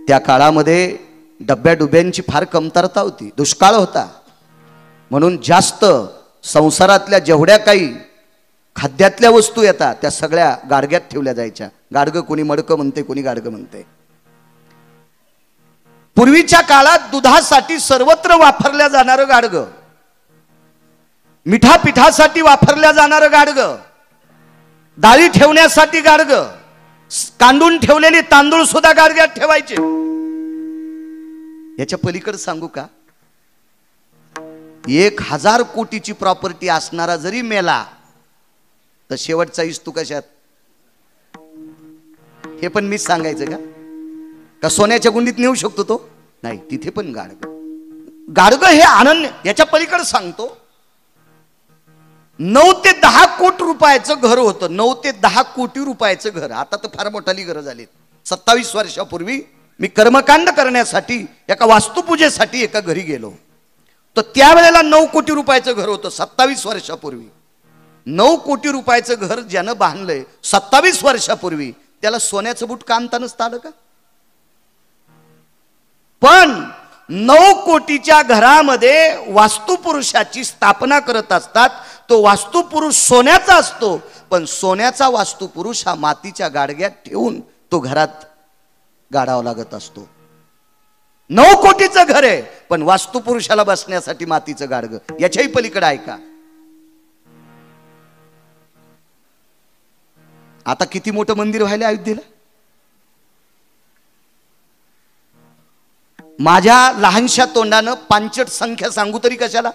त्या काळामध्ये डब्या डुब्यांची फार कमतरता होती, दुष्काळ होता. म्हणून जास्त संसारातल्या जेवढ्या काही खाद्यातल्या वस्तू येतात त्या सगळ्या गाडग्यात ठेवल्या जायच्या. गाडगं कोणी मडकं म्हणते, कोणी गाडगं म्हणते. पूर्वीच्या काळात दुधासाठी सर्वत्र वापरल्या जाणारं गाडगं, मिठा पिठासाठी वापरल्या जाणारं गाडगं, डाळी ठेवण्यासाठी गाडगं, कांडून ठेवलेले तांदूळ सुद्धा गाडग्यात ठेवायचे. याच्या पलीकडे सांगू का, 1000 कोटीची प्रॉपर्टी असणारा जरी मेला तर शेवटचा इस्तू कशात, हे पण मीच सांगायचं का सोन्याच्या गुंडीत नेऊ शकतो तो? नाही, तिथे पण गाडगं. गाडगं हे अनन्य. याच्या पलीकडे सांगतो, 9 ते 10 कोटी रुपयाचं घर होतं. 9 ते 10 कोटी रुपयाचं घर. आता तर फार मोठाली घरं झालीत. 27 वर्षापूर्वी मी कर्मकांड करण्यासाठी एका वास्तुपूजेसाठी एका घरी गेलो, तर त्यावेळेला 9 कोटी रुपयाचं घर होतं. 27 वर्षापूर्वी 9 कोटी रुपयाचं घर ज्यानं बांधलंय 27 वर्षापूर्वी, त्याला सोन्याचं बूट का आणता नसतं आलं का? पण 9 कोटीच्या घरामध्ये वास्तुपुरुषाची स्थापना करत असतात. तो वास्तुपुरुष सोन्याचा असतो, पण सोन्याचा वास्तुपुरुष हा मातीच्या गाडग्यात ठेवून तो घरात गाडावा लागत असतो. 9 कोटीचं घर आहे, पण वास्तुपुरुषाला बसण्यासाठी मातीचं गाडगं. याच्याही पलीकडे ऐका. आता किती मोठं मंदिर व्हायला अयोध्येला. माझ्या लहानशा तोंडानं पांचट संख्या सांगू तरी कशाला,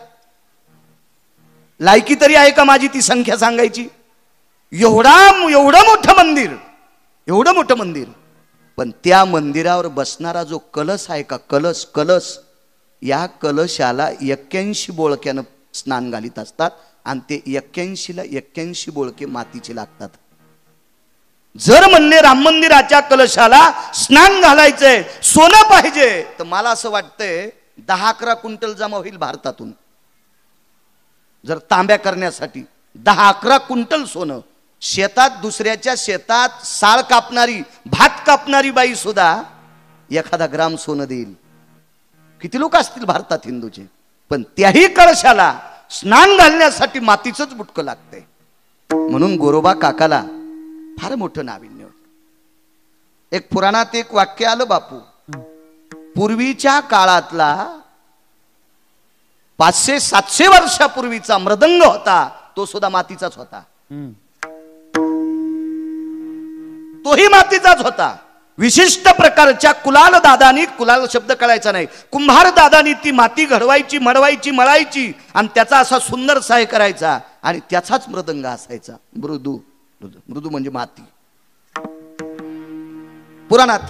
लायकी तरी आहे का माझी ती संख्या सांगायची? एवढं मोठं मंदिर, एवढं मोठं मंदिर, पण त्या मंदिरावर बसणारा जो कलश आहे का, कलश, या कलशाला 81 बोळक्यानं स्नान घालीत असतात आणि ते 81ला 81 बोळके मातीचे लागतात. जर म्हणले राम मंदिराच्या कलशाला स्नान घालायचंय, सोनं पाहिजे, तर मला असं वाटतंय 10-11 क्विंटल जमा होईल भारतातून. जर तांब्या करण्यासाठी 10-11 क्विंटल सोनं. शेतात, दुसऱ्याच्या शेतात साळ कापणारी, भात कापणारी बाई सुद्धा 1 ग्राम सोनं देईल. किती लोक असतील भारतात हिंदूचे, पण त्याही कळशाला स्नान घालण्यासाठी मातीचंच बुटकं लागतंय. म्हणून गोरोबा काकाला फार मोठं नाविन्य होतं. एक पुराणात एक वाक्य आलं बापू, पूर्वीच्या काळातला 500-700 वर्षापूर्वीचा मृदंग होता तो सुद्धा मातीचाच होता. तोही मातीचाच होता. विशिष्ट प्रकारच्या कुलाल दादानी, कुलाल शब्द कळायचा नाही, कुंभार दादानी ती माती घडवायची, मडवायची, मळायची आणि त्याचा असा सुंदर सहाय करायचा आणि त्याचाच मृदंग असायचा. मृदू म्हणजे माती. पुराणात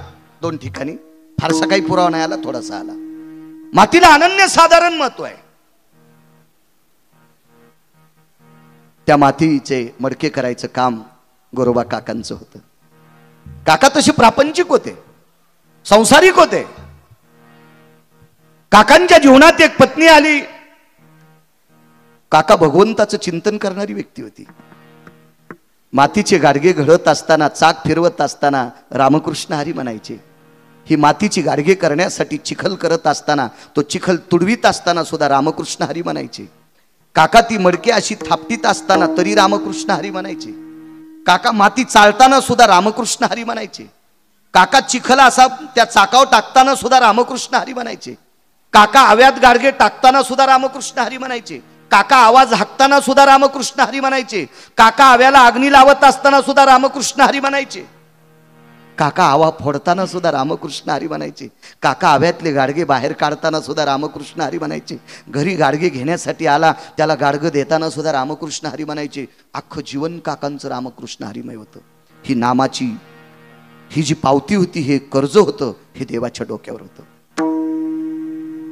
2 ठिकाणी, फारसा काही पुरावा नाही आला, थोडासा आला. मातीला अनन्य साधारण महत्व आहे. त्या मातीचे मडके करायचं काम गोरोबा काकांचं होतं. काका तसे प्रापंचिक होते, संसारिक होते. काकांच्या जीवनात एक पत्नी आली. काका भगवंताचं चिंतन करणारी व्यक्ती होती. मातीचे गाडगे घडत असताना, चाक फिरवत असताना रामकृष्ण हरी म्हणायचे. ही मातीची गाडगे करण्यासाठी चिखल करत असताना, तो चिखल तुडवीत असताना सुद्धा रामकृष्ण हरी म्हणायचे. काका ती मडके अशी थापटीत असताना तरी रामकृष्ण हरी म्हणायचे. काका माती चालताना सुद्धा रामकृष्ण हरी म्हणायचे. काका चिखल असा त्या चाकावर टाकताना सुद्धा रामकृष्ण हरी म्हणायचे. काका आव्यात गाडगे टाकताना सुद्धा रामकृष्ण हरी म्हणायचे. काका आवाज हाकताना सुद्धा रामकृष्ण हरी म्हणायचे. काका आव्याला अग्नी लावत असताना सुद्धा रामकृष्ण हरी म्हणायचे. काका आवा फोडताना सुद्धा रामकृष्ण हरी म्हणायचे, काका आव्यातले गाडगे बाहेर काढताना सुद्धा रामकृष्ण हरी म्हणायचे, घरी गाडगे घेण्यासाठी आला त्याला गाडगं देताना सुद्धा रामकृष्ण हरी म्हणायचे. अख्खं जीवन काकांचं रामकृष्ण हरीमय होतं. ही नामाची ही जी पावती होती, हे कर्ज होतं, हे देवाच्या डोक्यावर होतं.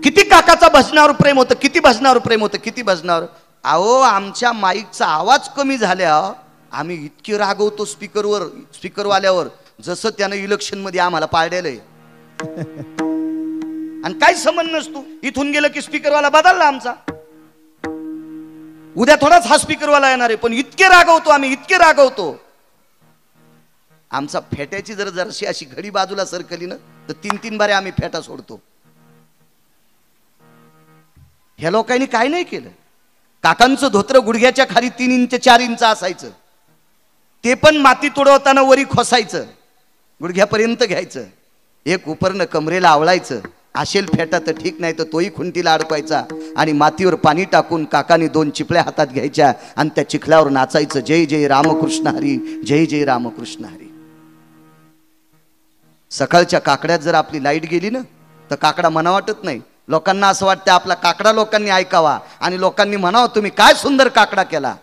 किती काकाचा भजनावर प्रेम होतं, किती भजनावर प्रेम होतं, किती भजनावर. अहो आमच्या माईकचा आवाज कमी झाल्या आम्ही इतके रागवतो स्पीकरवाल्यावर, जसं त्यानं इलेक्शन मध्ये आम्हाला पाळलेलं आहे. आणि काय संबंध नसतो, इथून गेलं की स्पीकरवाला बदलला आमचा, उद्या थोडाच हा स्पीकरवाला येणार आहे. पण इतके रागवतो आम्ही, इतके रागवतो. आमचा फेट्याची जरशी अशी घडी बाजूला सरकली ना तर 3-3 बारे आम्ही फेटा सोडतो. ह्या लोकांनी काय नाही केलं. काकांचं धोत्र गुडघ्याच्या खाली 3 इंच 4 इंच असायचं, ते पण माती तुडवताना वरी खोसायचं, गुडघ्यापर्यंत घ्यायचं, एक उपरनं कमरेला आवळायचं. आशेल फेटा तर ठीक, नाही तर तोही खुंटीला अडकवायचा आणि मातीवर पाणी टाकून काकाने 2 चिपळ्या हातात घ्यायच्या आणि त्या चिखल्यावर नाचायचं, जय जय रामकृष्ण हरी, जय जय रामकृष्ण हरी. सकाळच्या काकड्यात जर आपली लाईट गेली ना तर काकडा मना वाटत नाही. लोकांना असं वाटतं आपला काकडा लोकांनी ऐकावा आणि लोकांनी म्हणावं तुम्ही काय सुंदर काकडा केला,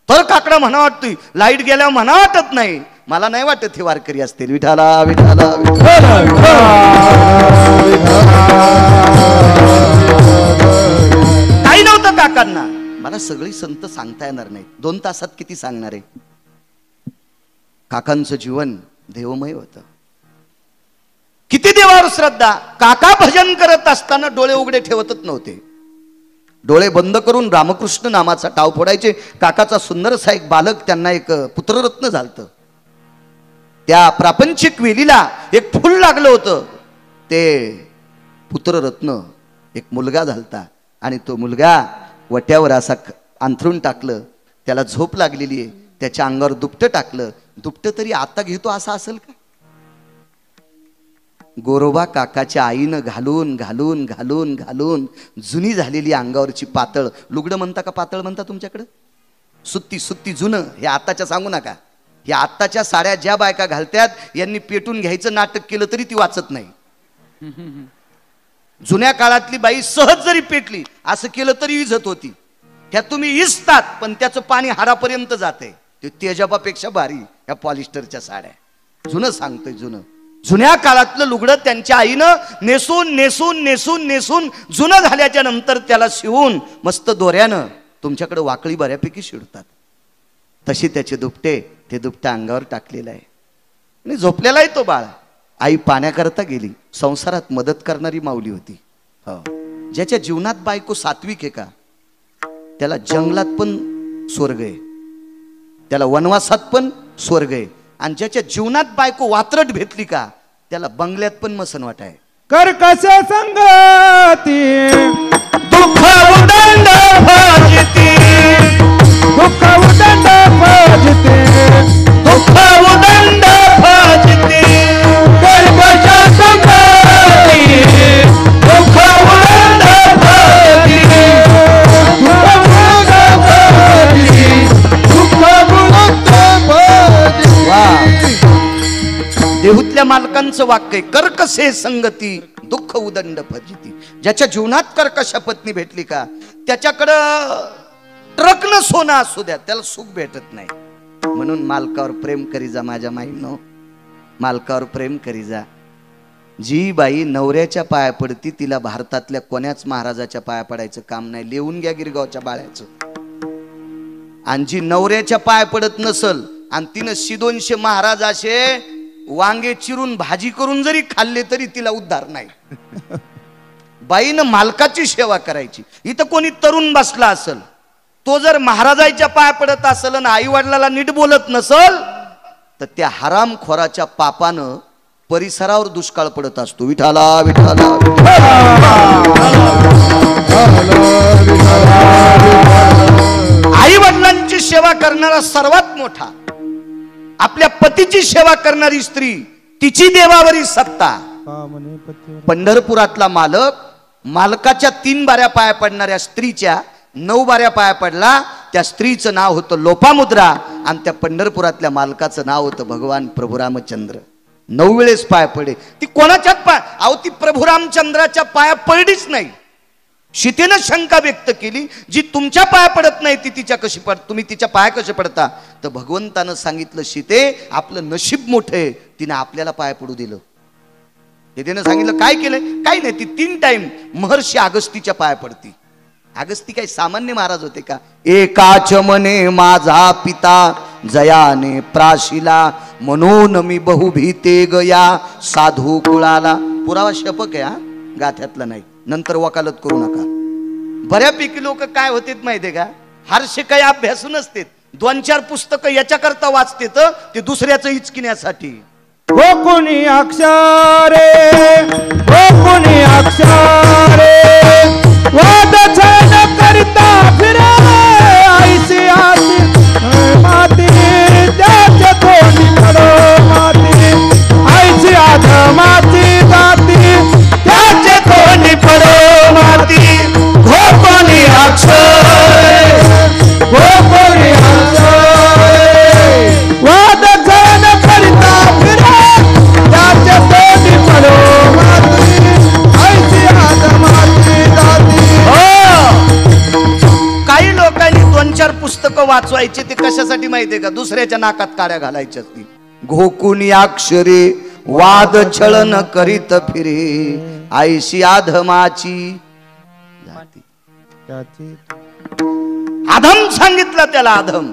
तर काकडा म्हणा वाटतोय. लाईट गेल्यावर म्हणा वाटत नाही. मला नाही वाटत हे वारकरी असतील. विठाला विठाला काही नव्हतं काकांना. मला सगळी संत सांगता येणार नाही, 2 तासात किती सांगणार आहे. काकांचं जीवन देवमय होतं. किती देवावर श्रद्धा. काका भजन करत असताना डोळे उघडे ठेवतच नव्हते, डोळे बंद करून रामकृष्ण नामाचा टाव फोडायचे. काकाचा सुंदरसा एक बालक, त्यांना एक पुत्ररत्न झालतं. त्या प्रापंचिक वेलीला एक फुल लागलं होतं, ते पुत्ररत्न एक मुलगा झालता. आणि तो मुलगा वट्यावर असा अंथरून टाकलं, त्याला झोप लागलेली आहे, त्याच्या अंगावर दुपटं टाकलं. दुपटं तरी आता घेतो असं असेल का. गोरोबा काकाच्या आईनं घालून घालून घालून घालून जुनी झालेली अंगावरची पातळ, लुगडं म्हणता का पातळ म्हणता तुमच्याकडं, सुत्ती सुत्ती जुनं, हे आत्ताच्या सांगू नका. या आत्ताच्या साड्या ज्या बायका घालत्यात, यांनी पेटून घ्यायचं नाटक केलं तरी ती वाचत नाही. जुन्या काळातली बाई सहज जरी पेटली असं केलं तरी इजत होती. त्या तुम्ही इजतात पण त्याचं पाणी हाडापर्यंत जाते. ते तेजाबापेक्षा भारी या पॉलिस्टरच्या साड्या. जुनं सांगतोय, जुनं. जुन्या काळातलं लुगडं त्यांच्या आईनं नेसून नेसून नेसून नेसून जुनं झाल्याच्या नंतर त्याला शिवून मस्त दोऱ्यानं तुमच्याकडे वाकळी बऱ्यापैकी शिडतात. तशी त्याचे दुपटे, ते दुपटे अंगावर टाकलेलं आहे आणि झोपलेला आहे तो बाळ. आई पाण्याकरता गेली. संसारात मदत करणारी माऊली होती. हो, ज्याच्या जीवनात बायको सात्विक आहे का, त्याला जंगलात पण स्वर्ग आहे, त्याला वनवासात पण स्वर्ग आहे. आणि ज्याच्या जीवनात बायको वात्रट भेटली का, त्याला बंगल्यात पण मसनवाट आहे. कर कशा संगती दुःख उदंड भजती, दुःख उदंड भजते, दुःख उदंड भजती. कर कशा संगती दुःख उदंड भजती, दुःख उदंड भजती, दुःख उदंड भजती. देहूतल्या मालकांचं वाक्य, कर्कशे संगती दुःख उदंड भजती. ज्याच्या जीवनात कर्कशा पत्नी भेटली का, त्याच्याकडं ट्रकनं सोनं असू द्या, त्याला सुख भेटत नाही. म्हणून मालकावर प्रेम करी जा माझ्या माईनो, मालकावर प्रेम करी जा. जी बाई नवऱ्याच्या पाया पडती, तिला भारतातल्या कोण्याच महाराजाच्या पाया पडायचं काम नाही. लिहून घ्या गिरगावच्या बाळ्याचं. आणि जी नवऱ्याच्या पाया पडत नसल आणि तिनं 200 महाराज असे वांगे चिरून भाजी करून जरी खाल्ले तरी तिला उद्धार नाही. बाईनं मालकाची सेवा करायची. इथं कोणी तरुण बसला असल, तो जर महाराजाच्या पाया पडत असल आणि आई वडिलाला नीट बोलत नसल तर त्या हरामखोराच्या पापानं परिसरावर दुष्काळ पडत असतो. विठाला विठाला. आई वडिलांची सेवा करणारा सर्वात मोठा, आपल्या पतीची सेवा करणारी स्त्री, तिची देवावरी सत्ता. पंढरपुरातला मालक मालकाच्या 3 बाऱ्या पाया पडणाऱ्या स्त्रीच्या 9 बाऱ्या पाया पडला. त्या स्त्रीचं नाव होतं लोपामुद्रा आणि त्या पंढरपुरातल्या मालकाचं नाव होतं भगवान प्रभू रामचंद्र. 9 वेळेस पाय पडे. ती कोणाच्याच पाय, अहो ती प्रभू रामचंद्राच्या पाया पडलीच नाही. सीतेनं शंका व्यक्त केली, जी तुमच्या पाया पडत नाही ती तिच्या कशी तुम्ही तिच्या पाया कसे पडता? तर भगवंतानं सांगितलं, सीते आपलं नशीब मोठं आहे, तिने आपल्याला पाय पडू दिलं. सीतेनं सांगितलं काय केलंय? काही नाही, ती 3 टाइम महर्षी अगस्तीच्या पाया पडती. अगस्ती काही सामान्य महाराज होते का? एकाच मने माझा पिता जयाने प्राशिला, म्हणून मी बहुभीते गया साधू कुळाला. पुरावा शपक आहे हा, गाथ्यातला नाही, नंतर वकालत करू नका. बऱ्यापैकी लोक काय होते माहितीये का, फारसे काही अभ्यासू नसते, 2-4 पुस्तकं याच्याकरता वाचते तर ते दुसऱ्याचं हिचकिण्यासाठी. हो कोणी अक्षरे, हो कोणी अक्षरे, वाद छान करता फिरे ऐसी आती माती, त्याच्या कोणी पडो माती, ऐसी आधमाची जाती, त्याचे कोणी पडो माती. हो कोणी अक्षरे, हो कोणी अक्षरे, वाद छान करता फिरे त्याचे कोणी पडो माती, ऐसी आधमाची जाती. काही लोकांनी 2-4 पुस्तकं वाचवायची, ते कशासाठी माहितीये का? दुसऱ्याच्या नाकात काड्या घालायच्या. ती घोकुनी अक्षरे वाद छळन करीत फिरे ऐशी आधमाची जाती. आधम सांगितलं त्याला, आधम.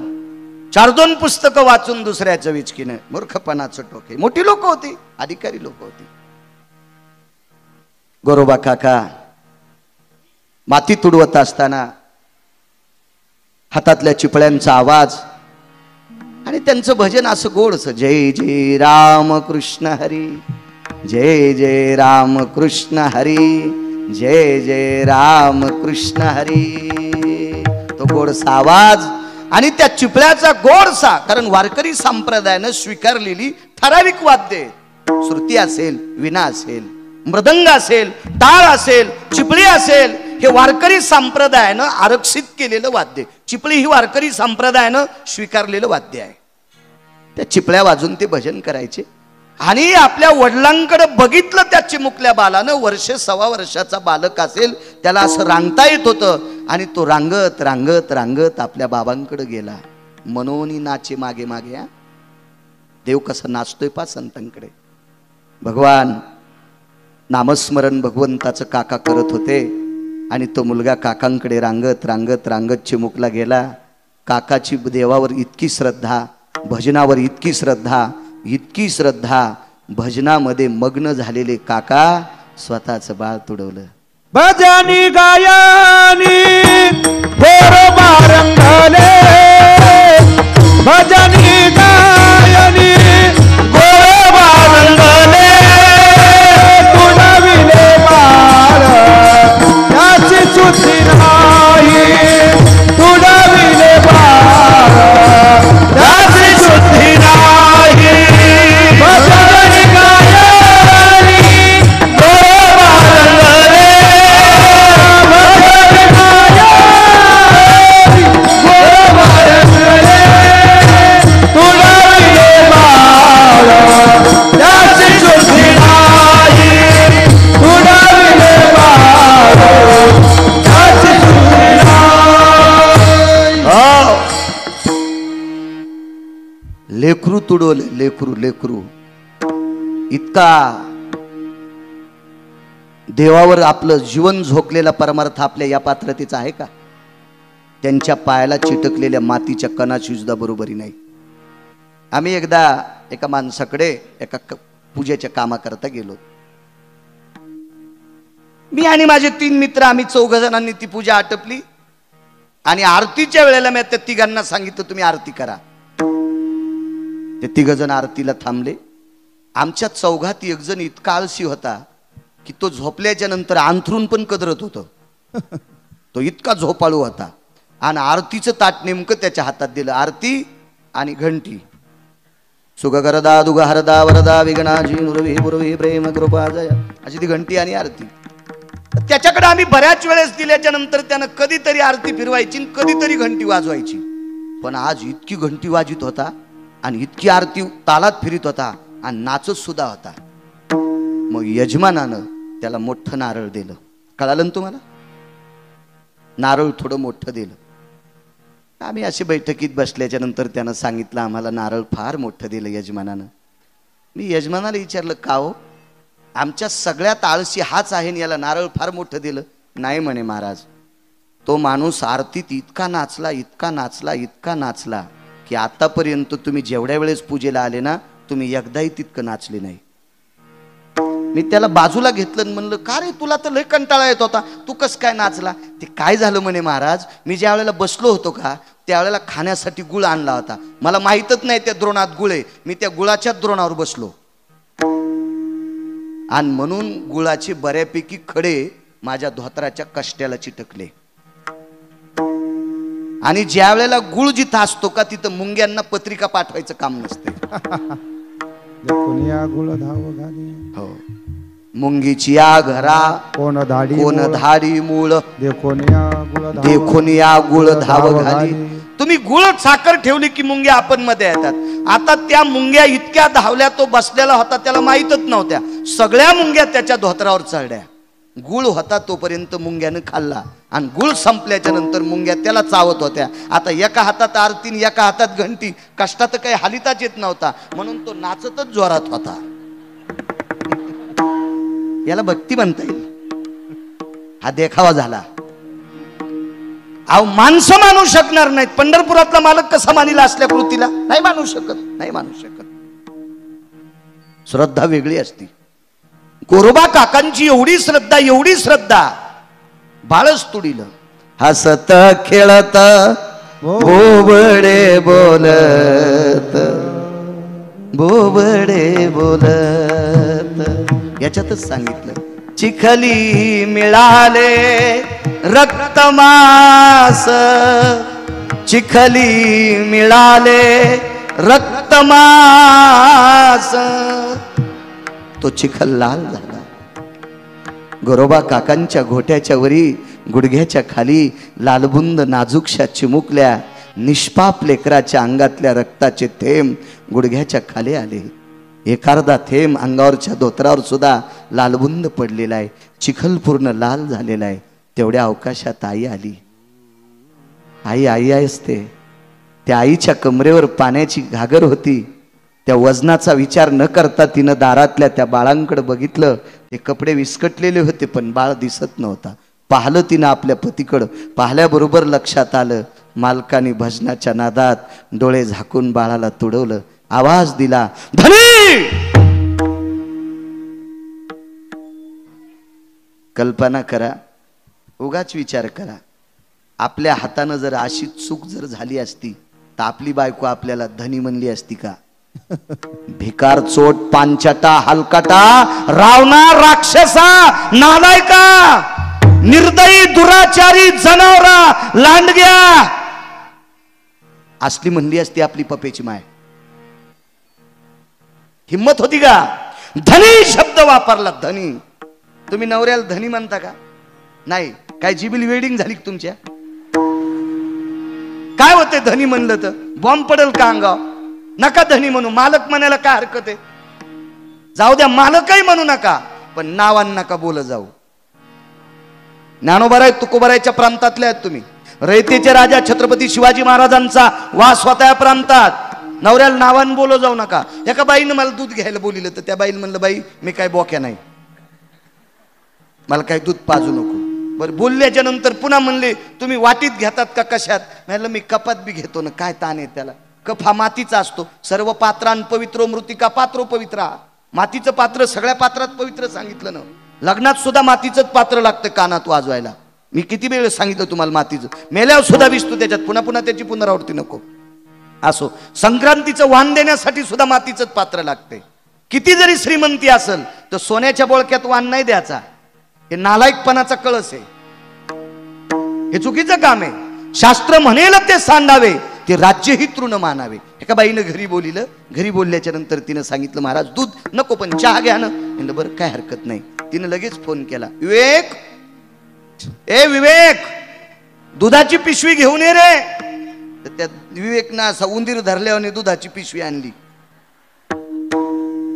4-2 पुस्तकं वाचून दुसऱ्याचं विचकीनं, मूर्खपणाचं टोके. मोठी लोक होती, अधिकारी लोक होती. गोरोबा काका माती तुडवत असताना हातातल्या चिपळ्यांचा आवाज आणि त्यांचं भजन असं गोडस, जय जय राम कृष्ण हरी, जय जय राम कृष्ण हरी, जय जय राम कृष्ण हरी. तो गोडसा आवाज आणि त्या चिपळ्याचा गोडसा, कारण वारकरी संप्रदायानं स्वीकारलेली ठराविक वाद्य, श्रुती असेल, विना असेल, मृदंग असेल, टाळ असेल, चिपळी असेल, हे वारकरी संप्रदायानं आरक्षित केलेलं वाद्य. चिपळी ही वारकरी संप्रदायानं स्वीकारलेलं वाद्य आहे. त्या चिपळ्या वाजून ते भजन करायचे. आणि आपल्या वडिलांकडे बघितलं त्या चिमुकल्या बालानं, 1.25 वर्षाचा बालक असेल, त्याला असं रांगता येत होतं. आणि तो रांगत रांगत रांगत आपल्या बाबांकडे गेला. मनोनी नाचे मागे मागे. देव कसं नाचतोय पा संतांकडे. भगवान नामस्मरण भगवंताचं काका करत होते आणि तो मुलगा काकांकडे रांगत रांगत रांगत चिमुकला गेला. काकाची देवावर इतकी श्रद्धा, भजनावर इतकी श्रद्धा, इतकी श्रद्धा, भजनामध्ये मग्न झालेले काका स्वतःचं बाळ तुडवलं. भजनी गायनी गोरोबा रंगले, भजनी गायनी गोरोबा रंगले, तुडविले बाळ त्याची सुद्धी नाही, तुडविले बाळ त्याची सुद्धी नाही. भजनी गायनी गोरोबा रंगले, भजनी गायनी गोरोबा रंगले, तुडविले बाळ त्याची सुद्धी नाही, तुडविले बाळ त्याची सुद्धी नाही. लेकरू तुडवले, लेकरू लेकरू. इतका देवावर आपलं जीवन झोकलेला परमार्थ आपल्या या पात्रतेचा आहे का? त्यांच्या पायाला चिटकलेल्या मातीच्या कणाची सुद्धा बरोबरी नाही. आम्ही एकदा एका माणसाकडे एका पूजेच्या कामाकरता गेलो. मी आणि माझे 3 मित्र, आम्ही 4 जणांनी ती पूजा आटपली. आणि आरतीच्या वेळेला मी त्या 3घांना सांगितलं तुम्ही आरती करा. ते 3 जण आरतीला थांबले. आमच्या 4घात एक जण इतका आळशी होता की तो झोपल्याच्या नंतर अंथरून पण कदरत होतं. तो इतका झोपाळू होता. आणि आरतीचं ताट नेमकं त्याच्या हातात दिलं. आरती आणि घंटी. सुगरदा दुगा हरदा वरदा विघ्नाजी नुरवी बुरवी प्रेम कृपा जय, अशी ती घंटी आणि आरती. त्याच्याकडे आम्ही बऱ्याच वेळेस दिल्याच्या नंतर त्यानं कधीतरी आरती फिरवायची, कधीतरी घंटी वाजवायची. पण आज इतकी घंटी वाजित होता आणि इतकी आरती तालात फिरित होता आणि नाचत सुद्धा होता. मग यजमानानं त्याला मोठं नारळ दिलं. कळालं ना तुम्हाला? नारळ थोडं मोठं दिलं. आम्ही अशी बैठकीत बसल्याच्या नंतर त्यानं सांगितलं आम्हाला नारळ फार मोठं दिलं यजमानानं. मी यजमानाला विचारलं का हो, आमच्या सगळ्यात आळशी हाच आहे आणि याला नारळ फार मोठं दिलं? नाही म्हणे महाराज, तो माणूस आरतीत इतका नाचला इतका नाचला इतका नाचला की आतापर्यंत तुम्ही जेवढ्या वेळेस पूजेला आले ना तुम्ही एकदाही तितकं नाचले नाही. मी त्याला बाजूला घेतलं आणि म्हणलं का रे, तुला तर लय कंटाळा येत होता, तू कस काय नाचला? ते काय झालं म्हणे महाराज, मी ज्या वेळेला बसलो होतो का त्यावेळेला खाण्यासाठी गुळ आणला होता. मला माहीतच नाही त्या द्रोणात गुळ आहे. मी त्या गुळाच्या द्रोणावर बसलो आणि म्हणून गुळाचे बऱ्यापैकी खडे माझ्या धोत्राच्या कष्ट्याला चिटकले. आणि ज्या वेळेला गुळ जिथं असतो का तिथं मुंग्यांना पत्रिका पाठवायचं काम नसते. हो, मुंगीची या घरा कोण धाडी मूळ देखून या गुळ धाव घाली. तुम्ही गुळ साखर ठेवली की मुंग्या आपण मध्ये येतात. आता त्या मुंग्या इतक्या धावल्या, तो बसलेला होता त्याला माहीतच नव्हत्या, सगळ्या मुंग्या त्याच्या धोत्रावर चढल्या. गुळ होता तोपर्यंत मुंग्यानं खाल्ला आणि गुळ संपल्याच्या नंतर मुंग्या त्याला चावत होत्या. आता एका हातात आरती एका हातात घंटी, कष्टात काही हालिताच येत नव्हता म्हणून तो नाचतच जोरात होता. याला भक्ती म्हणता येईल. हा देखावा झाला. अहो माणसं मानू शकणार नाहीत. पंढरपुरातला मालक कसा मानिला असल्या कृतीला? नाही मानू शकत, नाही मानू शकत. श्रद्धा वेगळी असती. गोरोबा काकांची एवढी श्रद्धा बाळच तुडीलं. हसत खेळत बोबडे बोलत याच्यातच सांगितलं. चिखली मिळाले रक्तमास, चिखली मिळाले रक्तमास. तो चिखल लाल झाला. गोरोबा काकांच्या घोट्याच्या वरी गुडघ्याच्या खाली लालबुंद नाजूकशा चिमुकल्या निष्पाप लेकराच्या अंगातल्या रक्ताचे थेंब गुडघ्याच्या खाली आले. एखादा थेंब अंगावरच्या धोत्रावर सुद्धा लालबुंद पडलेला आहे. चिखल पूर्ण लाल झालेला आहे. तेवढ्या अवकाशात आई आली. आई असते. त्या आईच्या कमरेवर पाण्याची घागर होती. त्या वजनाचा विचार न करता तिनं दारातल्या त्या बाळांकडे बघितलं. ते कपडे विस्कटलेले होते पण बाळ दिसत नव्हता. पाहिलं तिनं आपल्या पतीकडं. पाहिल्याबरोबर लक्षात आलं मालकाने भजनाच्या नादात डोळे झाकून बाळाला तुडवलं. आवाज दिला, धनी. कल्पना करा, उगाच विचार करा, आपल्या हातानं जर अशी चूक जर झाली असती तर आपली बायको आपल्याला धनी म्हणली असती का? भिकार चोट पांचटा हलकटा रावणा राक्षसा नालायका निर्दयी दुराचारी जनावरा लांडग्या असली म्हणली असती आपली पपेची माय. हिम्मत होती का? धनी शब्द वापरला. धनी. तुम्ही नवऱ्याला धनी म्हणता का? नाही. काय जिबील वेडिंग झाली तुमच्या? काय होते धनी म्हणलं तर? बॉम्ब पडेल का अंगाव? नका धनी म्हणू. मालक म्हणायला काय हरकत आहे? जाऊ द्या, मालकही म्हणू नका पण नावान नका बोल जाऊ. ज्ञानोबाराय तुकोबारायच्या प्रांतातले आहेत तुम्ही. रयतेचे राजा छत्रपती शिवाजी महाराजांचा वास होता या प्रांतात. नवऱ्याला नावान बोलो जाऊ नका. एका बाईनं मला दूध घ्यायला बोलिलं तर त्या बाईनं म्हणलं, बाई मी काय बोक्या नाही, मला काय दूध पाजू नको. बरं, बोलल्याच्या नंतर पुन्हा म्हणले तुम्ही वाटीत घेतात का कशात? म्हणलं मी कपात बी घेतो ना, काय ताण आहे त्याला. कफ हा मातीचा असतो. सर्व पात्रां पवित्रो मृतिका पात्रो पवित्रा. मातीचं पात्र सगळ्या पात्रात पवित्र सांगितलं ना. लग्नात सुद्धा मातीचंच पात्र लागतं कानात वाजवायला. मी किती वेळ सांगितलं तुम्हाला मातीचं. मेल्यावर सुद्धा विसतो त्याच्यात, पुन्हा पुन्हा त्याची पुनरावृत्ती नको. असो, संक्रांतीचं वाण देण्यासाठी सुद्धा मातीचंच पात्र लागते. किती जरी श्रीमंती असेल तर सोन्याच्या बोळक्यात वाण नाही द्यायचा. हे नालायकपणाचा कळस आहे. हे चुकीचं काम आहे. शास्त्र म्हणेल ते सांडावे, ते राज्यही तृण मानावे. एका बाईनं घरी बोलिलं. घरी बोलल्याच्या नंतर तिनं सांगितलं, महाराज दूध नको पण चहा घ्या ना. म्हणलं बरं काय हरकत नाही. तिनं लगेच फोन केला, विवेक, ए विवेक, दुधाची पिशवी घेऊन ये रे. तर त्या विवेकनं असा उंदीर धरल्याने दुधाची पिशवी आणली.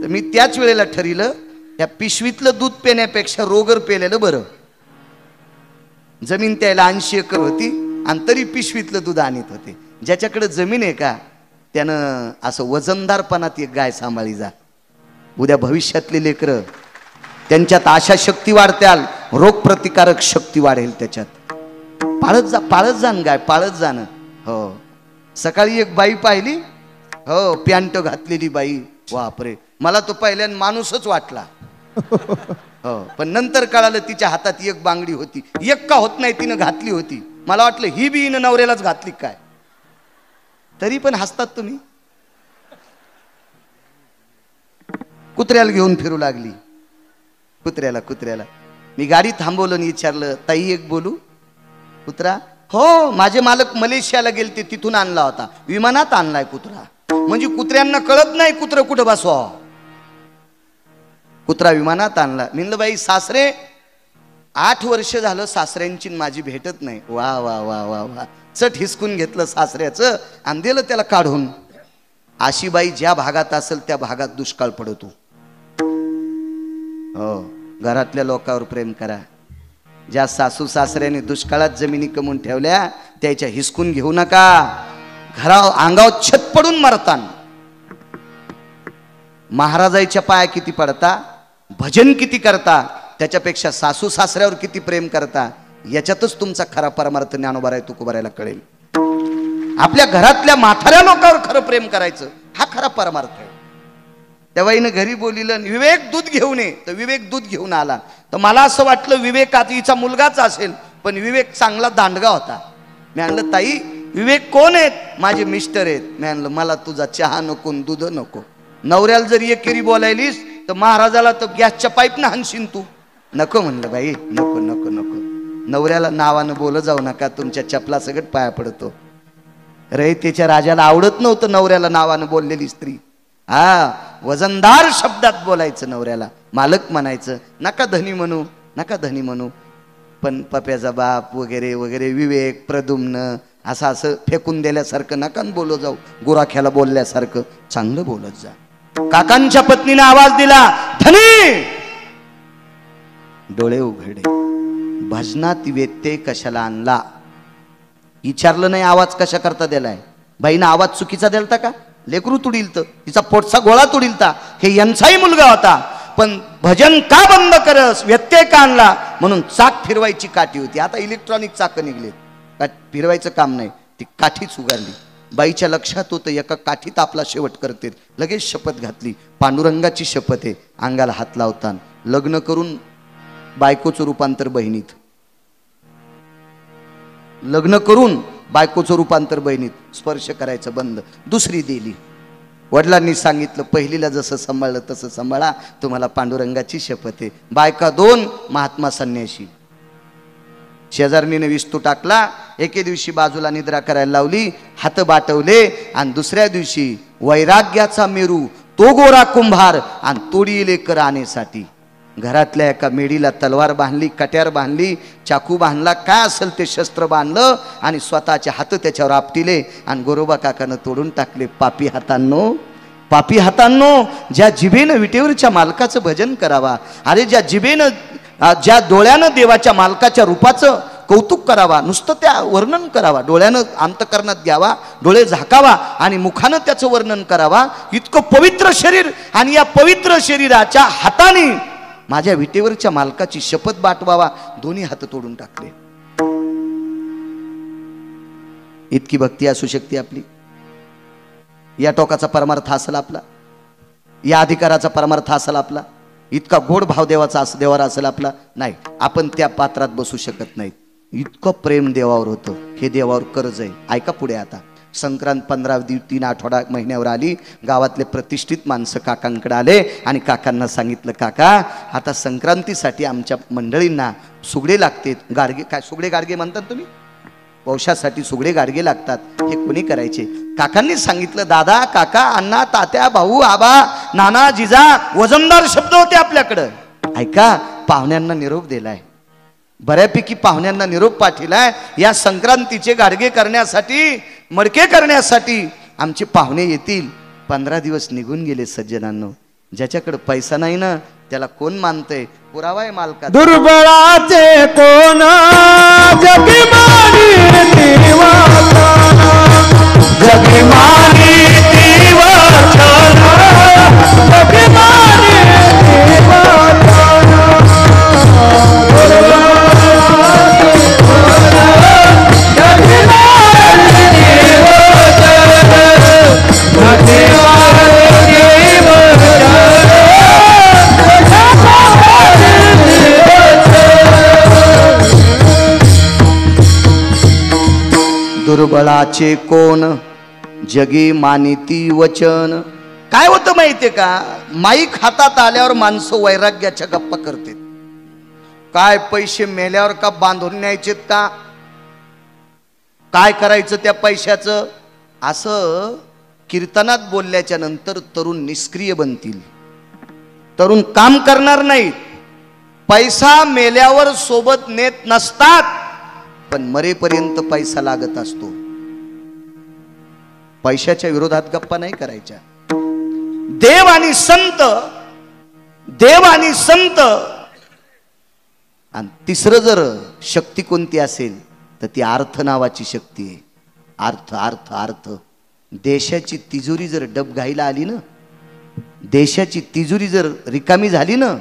तर मी त्याच वेळेला ठरलं त्या पिशवीतलं दूध पिण्यापेक्षा रोगर पेलेलं बरं. जमीन त्याला 80 एकर होती आणि तरी पिशवीतलं दूध आणत होते. ज्याच्याकडे जमीन आहे का त्यानं असं वजनदारपणात एक गाय सांभाळी जा. उद्या भविष्यातले लेकरं त्यांच्यात आशा शक्ती वाढत्याल, रोग प्रतिकारक शक्ती वाढेल त्याच्यात. पाळत जाण गाय, पाळत जाणं. हो, सकाळी एक बाई पाहिली, हो पॅन्ट घातलेली बाई, बापरे मला तो पहिल्यान माणूसच वाटला. हो, पण नंतर कळालं तिच्या हातात एक बांगडी होती. एक का होत नाही तिनं घातली होती. मला वाटलं ही बी हिनं नवऱ्यालाच घातली काय. तरी पण हसतात तुम्ही. कुत्र्याला घेऊन फिरू लागली. कुत्र्याला मी गाडी थांबवलं आणि विचारलं, ताई एक बोलू? कुत्रा? हो, माझे मालक मलेशियाला गेलते, तिथून आणला होता. विमानात आणलाय कुत्रा. म्हणजे कुत्र्यांना कळत नाही कुत्रं कुठं बसवा. कुत्रा विमानात आणला. म्हणलं बाई सासरे 8 वर्ष झालं सासऱ्यांची माझी भेटत नाही. वा वा वा वा वा. चट हिसकून घेतलं सासऱ्याचं आणि दिलं त्याला काढून. अशी बाई ज्या भागात असेल त्या भागात दुष्काळ पडतो. हो, घरातल्या लोकांवर प्रेम करा. ज्या सासू सासऱ्याने दुष्काळात जमिनी कमवून ठेवल्या त्याच्या हिसकून घेऊ नका. अंगावर छत पडून मरतान. महाराजाच्या पाया किती पडता, भजन किती करता, त्याच्यापेक्षा सासू सासऱ्यावर किती प्रेम करता, याच्यातच तुमचा खरा परमार्थ ज्ञानोबा तुकोबारायला कळेल. आपल्या घरातल्या म्हाताऱ्या लोकांवर खरं प्रेम करायचं, हा खरा परमार्थ आहे. त्या बाईनं घरी बोलिलं, विवेक दूध घेऊन ये. तर विवेक दूध घेऊन आला. तर मला असं वाटलं विवेक आतीचा मुलगाच असेल, पण विवेक चांगला दांडगा होता. मी म्हणलं ताई विवेक कोण आहेत? माझे मिस्टर आहेत. मी म्हणलं मला तुझा चहा नको, दूध नको. नवऱ्याला जर एकेरी बोलायलीस तर महाराजाला तर गॅसच्या पाईपनं हाणशीन तू. नको म्हणलं बाई, नको नको नको. नवऱ्याला नावानं बोल जाऊ नका, तुमच्या चपला सगळं पाया पडतो. रयतेच्या राजाला आवडत नव्हतं नवऱ्याला नावानं बोललेली स्त्री. हा, वजनदार शब्दात बोलायचं नवऱ्याला. मालक म्हणायचं, नका धनी म्हणू, नका धनी म्हणू. पण पप्याचा बाप वगैरे वगैरे, विवेक प्रदुम्न असं फेकून दिल्यासारखं नका बोलू जाऊ. गुराख्याला बोलल्यासारखं चांगलं बोलत जा. काकांच्या पत्नीने आवाज दिला, धनी. डोळे उघडे. भजनात व्यत्यय कशाला आणला विचारलं नाही. आवाज कशा करता दिलाय? बाईनं आवाज चुकीचा दिलता का? लेकरू तुडील तर तिचा पोटचा गोळा तुडीलता. हे यांचाही मुलगा होता. पण भजन का बंद करस, व्यत्यय का आणला? म्हणून चाक फिरवायची काठी होती. आता इलेक्ट्रॉनिक चाक निघलेत, फिरवायचं काम नाही, ती काठीच उगारली. बाईच्या लक्षात होतं एका काठीत आपला शेवट करते. लगेच शपथ घातली, पांडुरंगाची शपथ आहे. अंगाला हात लावतान लग्न करून बायकोचं रूपांतर बहिणीत. लग्न करून बायकोचं रूपांतर बहिणीत. स्पर्श करायचं बंद. दुसरी दिली. वडिलांनी सांगितलं, पहिलीला जसं सांभाळलं तसं सांभाळा, तुम्हाला पांडुरंगाची शपथ आहे. बायका 2, महात्मा संन्याशी. शेजारणीने विस्तू टाकला. एके दिवशी बाजूला निद्रा करायला लावली, हात बाटवले. आणि दुसऱ्या दिवशी वैराग्याचा मेरू तो गोरा कुंभार आणि तोडी लेकर आणेसाठी. घरातल्या एका मेढीला तलवार बांधली, कट्यार बांधली, चाकू बांधला, काय असेल ते शस्त्र बांधलं आणि स्वतःचे हात त्याच्यावर आपटिले आणि गोरोबा काकानं तोडून टाकले. पापी हातांनो, पापी हातांनो, ज्या जिभेनं विटेवरच्या मालकाचं भजन करावा. अरे ज्या जिभेनं, ज्या डोळ्यानं देवाच्या मालकाच्या रूपाचं कौतुक करावा, नुसतं त्या वर्णन करावा, डोळ्यानं अंतकरणात घ्यावा, डोळे झाकावा आणि मुखानं त्याचं वर्णन करावा. इतकं पवित्र शरीर आणि या पवित्र शरीराच्या हाताने माझ्या विटेवरच्या मालकाची शपथ बाटवावा. दोन्ही हात तोडून टाकले. इतकी भक्ती असू शकते आपली. या टोकाचा परमार्थ असेल आपला, या अधिकाराचा परमार्थ असेल आपला, इतका गोड भाव देवाचा देवावर असेल आपला. नाही, आपण त्या पात्रात बसू शकत नाही. इतकं प्रेम देवावर होतं. हे देवावर कर्ज आहे. ऐका पुढे. आता संक्रांत 15 दिवस 3 आठवडा महिन्यावर आली. गावातले प्रतिष्ठित माणसं काकांकडे आले आणि काकांना सांगितलं, काका आता संक्रांतीसाठी आमच्या मंडळींना सुगडे लागतात. गाडगे, काय सुगडे गाडगे म्हणतात तुम्ही? वंशासाठी सुगडे गाडगे लागतात. हे कोणी करायचे? काकांनी सांगितलं, दादा, काका, अण्णा, तात्या, भाऊ, आबा, नाना, जिजा, वजनदार शब्द होते आपल्याकडं. ऐका, पाहुण्यांना निरोप दिलाय. बऱ्यापैकी पाहुण्यांना निरोप पाठवलाय. या संक्रांतीचे गाडगे करण्यासाठी मडके करण्यासाठी आमचे पाहुणे येतील. 15 दिवस निघून गेले सज्जनांनो. ज्याच्याकडे पैसा नाही ना त्याला कोण मानतंय? पुरावा आहे मालका. दुर्बळाचे कोण जगमानी देवाचा, जगमानी देवाचा, जगमानी देवाचा. दुर्बळाचे कोण जगी मानिती वचन. काय होतं माहितीये का? माईक हातात आल्यावर माणसं वैराग्याच्या गप्पा करतात. काय पैसे मेल्यावर का बांधून न्यायचेत का? काय करायचं त्या पैशाचं? असं कीर्तनात बोलल्याच्या नंतर तरुण निष्क्रिय बनतील. तरुण काम करणार नाहीत. पैसा मेल्यावर सोबत नेत नसतात, पण मरेपर्यंत पैसा लागत असतो. पैशाच्या विरोधात गप्पा नाही करायच्या. देव आणि संत, देव आणि संत. आणि तिसरं जर शक्ती कोणती असेल तर ती अर्थ नावाची शक्ती आहे. अर्थ अर्थ अर्थ. देशाची तिजोरी जर डबघाईला आली ना, देशाची तिजोरी जर रिकामी झाली ना,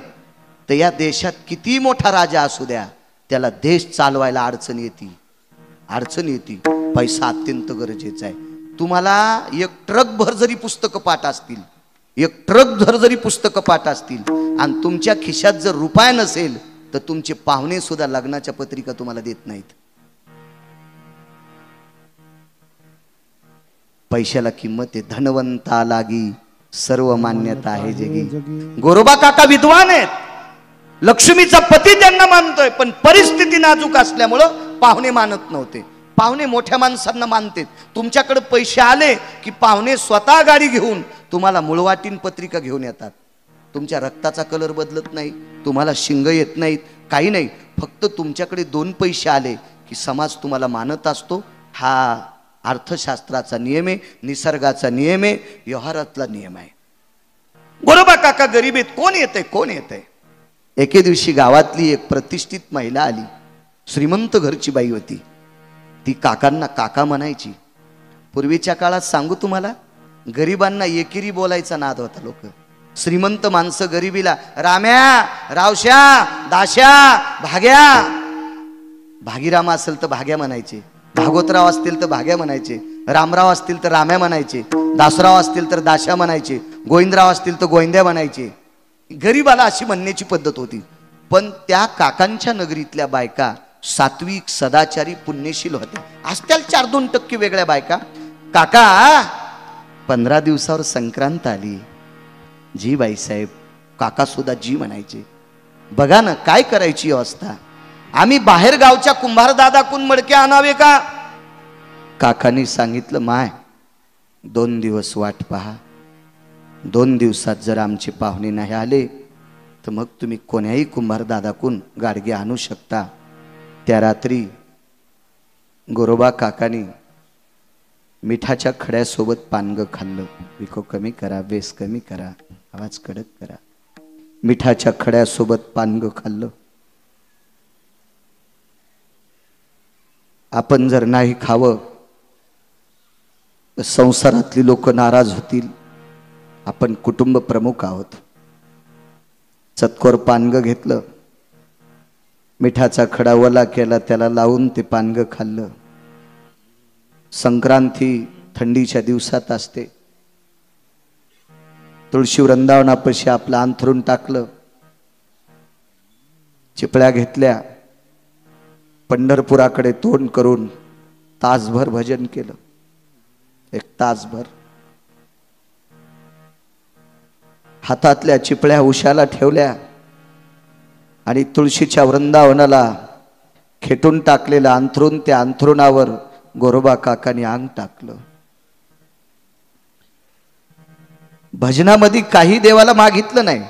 तर या देशात किती मोठा राजा असू द्या, त्याला देश चालवायला अडचण येते. अडचण येते. पैसा अत्यंत गरजेचा आहे. तुम्हाला एक ट्रक भर जरी पुस्तकं पाठ असतील, एक ट्रक भर जरी पुस्तकं पाठ असतील आणि तुमच्या खिशात जर रुपया नसेल तर तुमचे पाहुणे सुद्धा लग्नाच्या पत्रिका तुम्हाला देत नाहीत. पैशाला किंमत आहे. धनवंता लागी सर्व मान्यता आहे जगी. गोरोबा काका विद्वान आहेत. लक्ष्मीचा पती त्यांना मानतोय, पण परिस्थिती नाजूक असल्यामुळं पाहुणे मानत नव्हते. पाहुणे मोठ्या माणसांना मानतात. तुमच्याकडे पैसे आले की पाहुणे स्वतः गाडी घेऊन तुम्हाला मुळवाटीन पत्रिका घेऊन येतात. तुमच्या रक्ताचा कलर बदलत नाही, तुम्हाला शिंग येत नाहीत, काही नाही. फक्त तुमच्याकडे 2 पैसे आले की समाज तुम्हाला मानत असतो. हा अर्थशास्त्राचा नियम आहे, निसर्गाचा नियम आहे, व्यवहारातला नियम आहे. गोरोबा काका गरीब आहेत. कोण येतंय? कोण येतंय? एके दिवशी गावातली एक प्रतिष्ठित महिला आली. श्रीमंत घरची बाई होती. ती काकांना काका म्हणायची. पूर्वीच्या काळात सांगू तुम्हाला, गरिबांना एकेरी बोलायचा नाद होता. लोक श्रीमंत माणसं गरिबीला राम्या, रावश्या, दाश्या, भाग्या. भागीराम असेल तर भाग्या म्हणायचे, भागवतराव असतील तर भाग्या म्हणायचे, रामराव असतील तर राम्या म्हणायचे, दासराव असतील तर दाश्या म्हणायचे, गोविंदराव असतील तर गोविंद्या म्हणायचे. गरीबाला अशी म्हणण्याची पद्धत होती. पण त्या काकांच्या नगरीतल्या बायका सात्विक, सदाचारी, पुण्यशील होत्या. असत्याल 4-2% वेगळ्या बायका. काका 15 दिवसावर संक्रांत आली. जी बाईसाहेब. काका सुद्धा जी म्हणायचे. बघा ना काय करायची अवस्था. आम्ही बाहेर गावच्या कुंभार दादाकून मडके आणावे का? काकांनी सांगितलं, माय 2 दिवस वाट पहा. 2 दिवसात जर आमचे पाहुणे नाही आले तर मग तुम्ही कोण्याही कुंभार दादाकून गाडगे आणू शकता. त्या रात्री गोरोबा काकानी मिठाच्या खड्यासोबत पानगं खाल्लं. विको कमी करा, बेस कमी करा, आवाज कडक करा. मिठाच्या खड्यासोबत पानगं खाल्लं. आपण जर नाही खावं तर संसारातली लोक नाराज होतील. आपण कुटुंब प्रमुख आहोत. चतकोर पानगं घेतलं, मिठाचा खडा ओला केला, त्याला लावून ते पानगं खाल्लं. संक्रांती थंडीच्या दिवसात असते. तुळशी वृंदावनापाशी आपलं अंथरून टाकलं, चिपळ्या घेतल्या, पंढरपुराकडे तोंड करून तासभर भजन केलं. 1 तासभर हातातल्या चिपळ्या उशाला ठेवल्या आणि तुळशीच्या वृंदावनाला खेटून टाकलेलं अंथरून, त्या अंथरुणावर गोरोबा काकांनी अंग टाकलं. भजनामध्ये काही देवाला मागितलं नाही,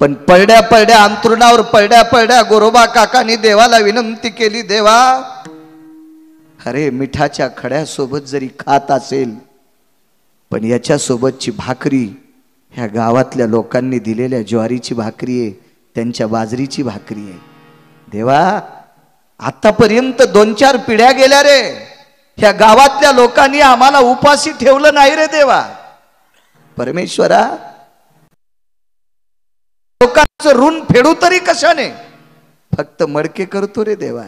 पण पळड्या पळड्या अंथरुणावर पळड्या पळड्या गोरोबा काकांनी देवाला विनंती केली, देवा अरे मिठाच्या खड्यासोबत जरी खात असेल, पण याच्यासोबतची भाकरी ह्या गावातल्या लोकांनी दिलेल्या ज्वारीची भाकरी आहे, त्यांच्या बाजरीची भाकरी आहे. देवा, आतापर्यंत 2-4 पिढ्या गेल्या रे, ह्या गावातल्या लोकांनी आम्हाला उपाशी ठेवलं नाही रे देवा. परमेश्वरा, लोकांचं ऋण फेडू तरी कशाने? फक्त मडके करतो रे देवा.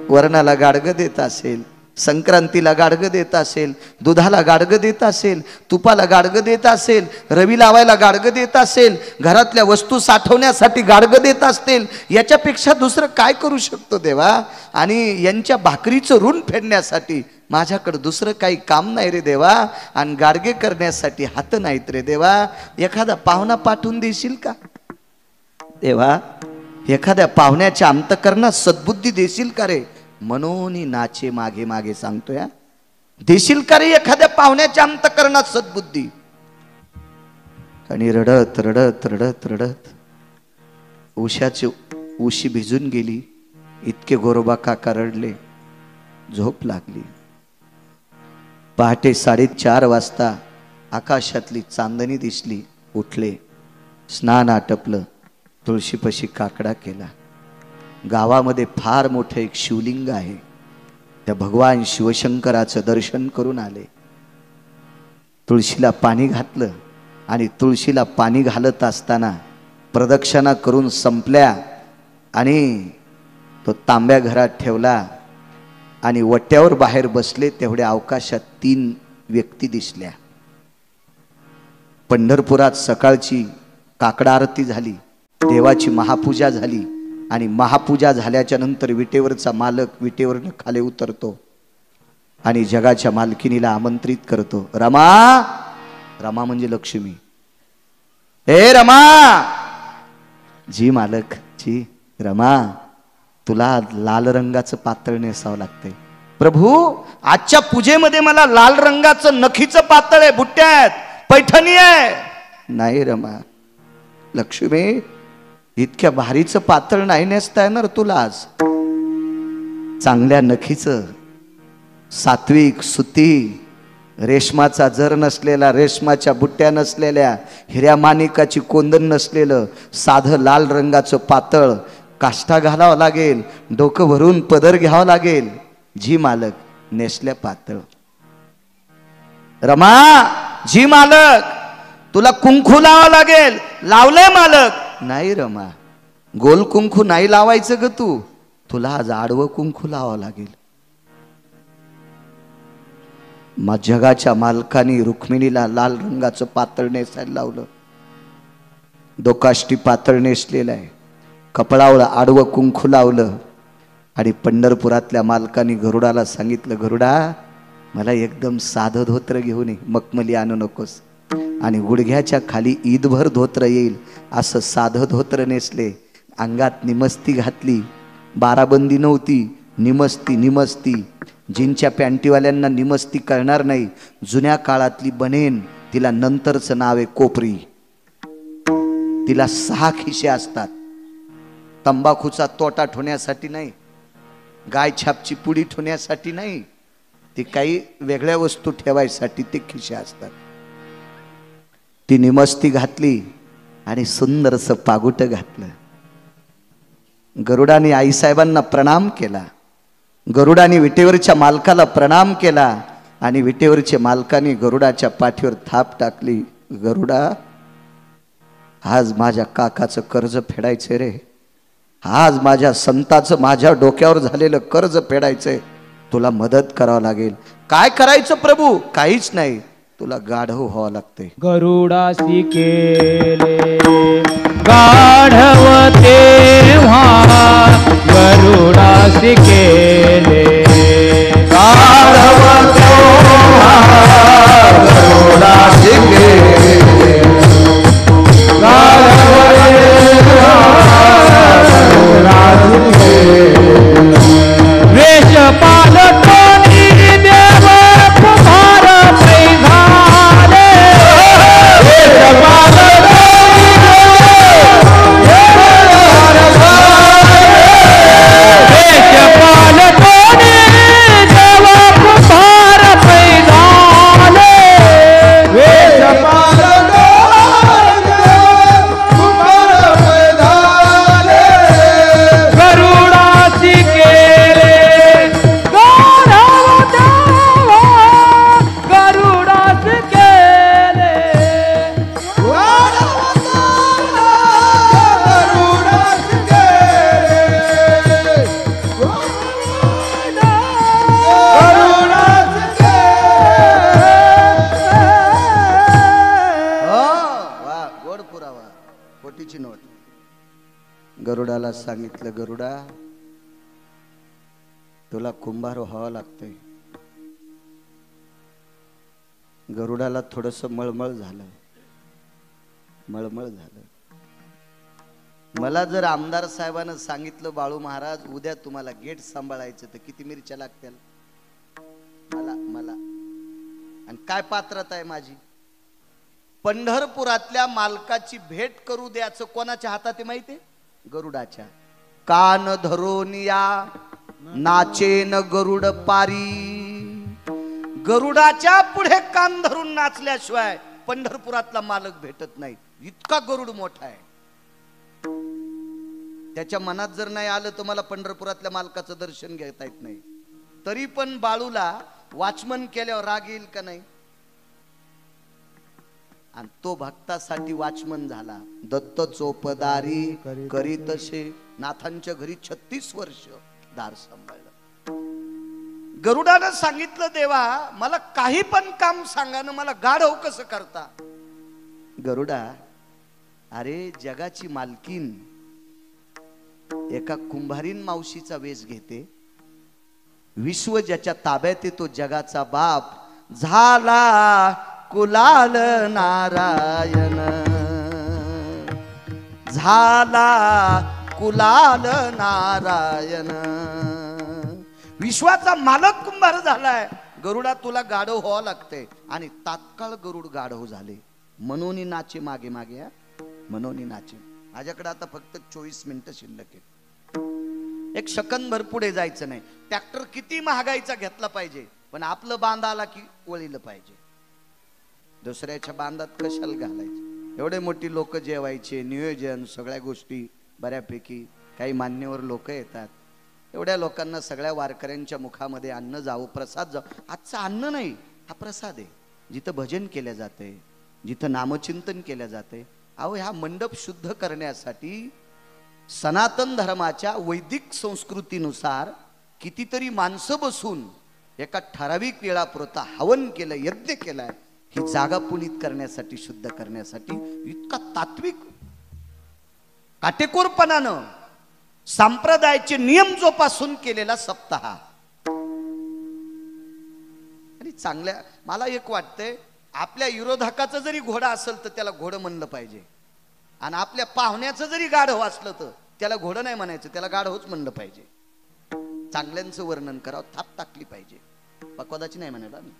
वरणाला गाडगं देत असेल, संक्रांतीला गाडगं देत असेल, दुधाला गाडगं देत असेल, तुपाला गाडगं देत असेल, रवी लावायला गाडगं देत असेल, घरातल्या वस्तू साठवण्यासाठी गाडगं देत असतील, याच्यापेक्षा दुसरं काय करू शकतो देवा? आणि यांच्या भाकरीचं ऋण फेडण्यासाठी माझ्याकडे दुसरं काही काम नाही रे देवा, आणि गाडगे करण्यासाठी हात नाहीत रे देवा. एखादा पाहुणा पाठवून देशील का देवा? एखाद्या पाहुण्याच्या अंतकरणात सद्बुद्धी देशील का रे? म्हणून नाचे मागे मागे सांगतोय, देशील का रे एखाद्या पाहुण्याच्या अंतकरणात सद्बुद्धी? आणि रडत रडत रडत रडत उशाची उशी भिजून गेली. इतके गोरोबा काका रडले, झोप लागली. पहाटे 4:30 वाजता आकाशातली चांदणी दिसली. उठले, स्नान आटपलं, तुळशीपाशी काकडा केला. गावामध्ये फार मोठं एक शिवलिंग आहे, त्या भगवान शिवशंकराचं दर्शन करून आले. तुळशीला पाणी घातलं आणि तुळशीला पाणी घालत असताना प्रदक्षिणा करून संपल्या आणि तो तांब्या घरात ठेवला आणि वट्यावर बाहेर बसले. तेवढ्या अवकाशात 3 व्यक्ती दिसल्या. पंढरपुरात सकाळची काकडा आरती झाली, देवाची महापूजा झाली आणि महापूजा झाल्याच्या नंतर विटेवरचा मालक विटेवरनं खाली उतरतो आणि जगाच्या मालकिनीला आमंत्रित करतो. रमा, रमा म्हणजे लक्ष्मी. ए रमा, जी मालक, जी रमा, तुला लाल रंगाचं पातळ नेसावं लागतंय. प्रभू, आजच्या पूजेमध्ये मला लाल रंगाचं नखीचं पातळ आहे, बुट्ट्या आहेत, पैठणी आहे. नाही रमा, लक्ष्मी, इतक्या भारीचं पातळ नाही नेसता येणार तुला आज. चांगल्या नखीचं, सात्विक, सुती, रेशमाचा जर नसलेला, रेशमाच्या बुट्ट्या नसलेल्या, हिऱ्या माणिकाची कोंदण नसलेलं साधं लाल रंगाचं पातळ काष्टा घालावं लागेल, डोकं भरून पदर घ्यावं लागेल. जी मालक, नेसल्या पातळ. रमा, जी मालक, तुला कुंकू लावावं लागेल. लावलंय मालक. नाही रमा, गोल कुंकू नाही लावायचं ग तू, तुला आज आडवं कुंकू लावावं लागेल. मग जगाच्या मालकाने रुक्मिणीला लाल रंगाचं पातळ नेसायला लावलं. दोकाष्टी पातळ नेसलेलं आहे, कपडावर आडवं कुंकू लावलं आणि पंढरपुरातल्या मालकाने गरुडाला सांगितलं, गरुडा, मला एकदम साधं धोत्र घेऊन ये, मखमली आणू नकोस. आणि गुडघ्याच्या खाली ईदभर धोत्र येईल असं साधं धोत्र नेसले. अंगात निमस्ती घातली, बाराबंदी नव्हती, निमस्ती. निमस्ती जीनच्या पॅन्टीवाल्यांना निमस्ती कळणार नाही. जुन्या काळातली बनेन, तिला नंतरचं नाव आहे कोपरी. तिला 6 खिसे असतात. तंबाखूचा तोटा ठेवण्यासाठी नाही, गाय छापची पुडी ठेवण्यासाठी नाही, ती काही वेगळ्या वस्तू ठेवायसाठी ते खिसे असतात. ती निमस्ती घातली आणि सुंदरसं पागुट घातलं. गरुडाने आईसाहेबांना प्रणाम केला. गरुडाने विटेवरच्या मालकाला प्रणाम केला आणि विटेवरच्या मालकाने गरुडाच्या पाठीवर थाप टाकली. गरुडा, आज माझ्या काकाचं कर्ज फेडायचंय रे. आज माझ्या संताचं माझ्या डोक्यावर झालेलं कर्ज फेडायचंय. तुला मदत करावं लागेल. काय करायचं प्रभू? काहीच नाही, तुला गाढव व्हावं लागतंय. गरुडासी केले गाढव तेव्हा, गरुडासी केले गाढव तेव्हा, गरुडासी केले गाढव तेव्हा, गरुडासी केले. वेश पालटोनी देव कुमार पैघाले, वेश पालटोनी देव गरुडाला सांगितलं, गरुडा तुला कुंभार व्हावं लागतंय. गरुडाला थोडस मळमळ झालं. मला जर आमदार साहेबांना सांगितलं, बाळू महाराज उद्या तुम्हाला गेट सांभाळायचं, तर किती मिरच्या लागतील मला आणि काय पात्रता आहे माझी? पंढरपुरातल्या मालकाची भेट करू द्यायचं कोणाच्या हातात आहे माहितीये? गरुडाच्या. कान धरून या नाचेन गरुड पारी. गरुडाच्या पुढे कान धरून नाचल्याशिवाय पंढरपुरातला मालक भेटत नाही. इतका गरुड मोठा आहे. त्याच्या मनात जर नाही आलं तर मला पंढरपुरातल्या मालकाचं दर्शन घेता येत नाही. तरी पण बाळूला वॉचमन केल्यावर राग येईल का नाही? आणि तो भक्तासाठी वॉचमन झाला. दत्त चोपदारी करी तसे. नाथांच्या घरी 36 वर्ष दार सांभाळलं. गरुडानं सांगितलं, देवा मला काही पण काम सांगा ना, मला गाढव कसं करता? गरुडा, अरे जगाची मालकीन एका कुंभारीन मावशीचा वेश घेते. विश्व ज्याच्या ताब्यात येतो जगाचा बाप झाला कुलाल नारायण. झाला कुलाल नारायण. विश्वाचा मालक कुंभार झालाय. गरुडा तुला गाढव व्हावं लागतंय. आणि तात्काळ गरुड गाढव झाले. मनोनी नाचे मागे मागे. मनोनी नाचे. माझ्याकडे आता फक्त 24 मिनिटं शिल्लक आहे. एक सेकंदभर पुढे जायचं नाही. ट्रॅक्टर किती महागाईचा घेतला पाहिजे, पण आपलं बांध आला की वळीलं पाहिजे. दुसऱ्याच्या बांधात कशाला घालायचे? एवढे मोठी लोक जेवायचे, नियोजन सगळ्या गोष्टी बऱ्यापैकी. काही मान्यवर लोक येतात. एवढ्या लोकांना सगळ्या वारकऱ्यांच्या मुखामध्ये अन्न जावं, प्रसाद जावं. आजचा अन्न नाही, हा प्रसाद आहे. जिथं भजन केल्या जाते, जिथं नामचिंतन केल्या जाते. अहो ह्या मंडप शुद्ध करण्यासाठी सनातन धर्माच्या वैदिक संस्कृतीनुसार कितीतरी माणसं बसून एका ठराविक वेळापुरता हवन केलं, यज्ञ केलाय. ही जागा पुनीत करण्यासाठी, शुद्ध करण्यासाठी. इतका तात्विक काटेकोरपणानं संप्रदायाचे नियम जोपासून केलेला सप्ताह. आणि चांगल्या, मला एक वाटतंय, आपल्या विरोधकाचं जरी घोडा असेल तर त्याला घोडं म्हणलं पाहिजे. आणि आपल्या पाहुण्याचं जरी गाढव असलं तर त्याला घोडं नाही म्हणायचं, त्याला गाढवच म्हणलं पाहिजे. चांगल्यांचं वर्णन करावं, थाप टाकली पाहिजे, पक्वादाची नाही म्हणायला मी.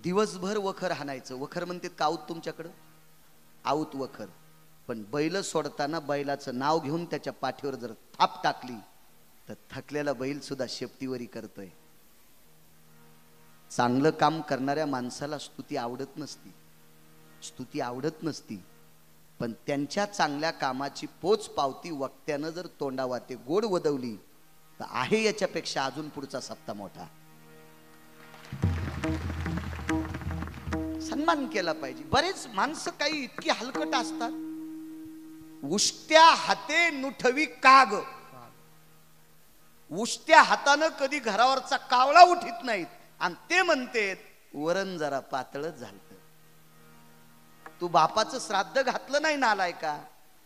दिवसभर वखर हाणायचं. वखर म्हणते काऊत तुमच्याकडं, आऊत वखर. पण बैल सोडताना बैलाचं नाव घेऊन त्याच्या पाठीवर जर थाप टाकली तर थकलेला बैल सुद्धा शेपटीवरी करतोय. चांगलं काम करणाऱ्या माणसाला स्तुती आवडत नसती. स्तुती आवडत नसती. पण त्यांच्या चांगल्या कामाची पोच पावती वक्त्यानं जर तोंडावाते गोड वदवली तर आहे याच्यापेक्षा अजून पुढचा सप्ताह मोठा. सन्मान केला पाहिजे. बरेच माणसं काही इतकी हलकट असतात. उष्ट्या हाते नुठवी काग. उष्ट्या हातानं कधी घरावरचा कावळा उठीत नाहीत. आणि ते म्हणते वरण जरा पातळच झालं. तू बापाचं श्राद्ध घातलं नाही नालाय का?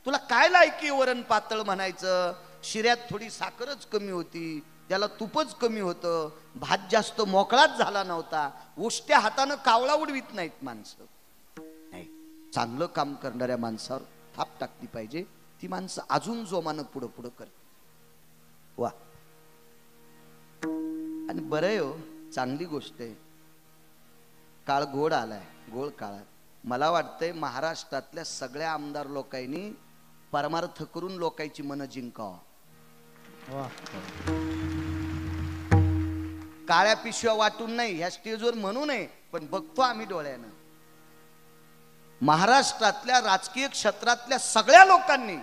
तुला काय लायकी वरण पातळ म्हणायचं? शिऱ्यात थोडी साखरच कमी होती, त्याला तूपच कमी होतं, भात जास्त मोकळाच झाला नव्हता. उष्ट्या हातानं कावळा उडवीत नाहीत माणसं. नाही, चांगलं काम करणाऱ्या माणसावर थाप टाकली पाहिजे. ती माणसं अजून जोमानं पुढं पुढं करतात. वा. आणि बरं आहे हो, चांगली गोष्ट आहे. काळ गोड आलाय, गोड काळात. मला वाटतंय महाराष्ट्रातल्या सगळ्या आमदार लोकांनी परमार्थ करून लोकांची मन जिंकावं. काळ्या पिशव्या वाटून नाही, ह्या स्टेजवर म्हणू नये, पण बघतो आम्ही डोळ्यानं. महाराष्ट्रातल्या राजकीय क्षेत्रातल्या सगळ्या लोकांनी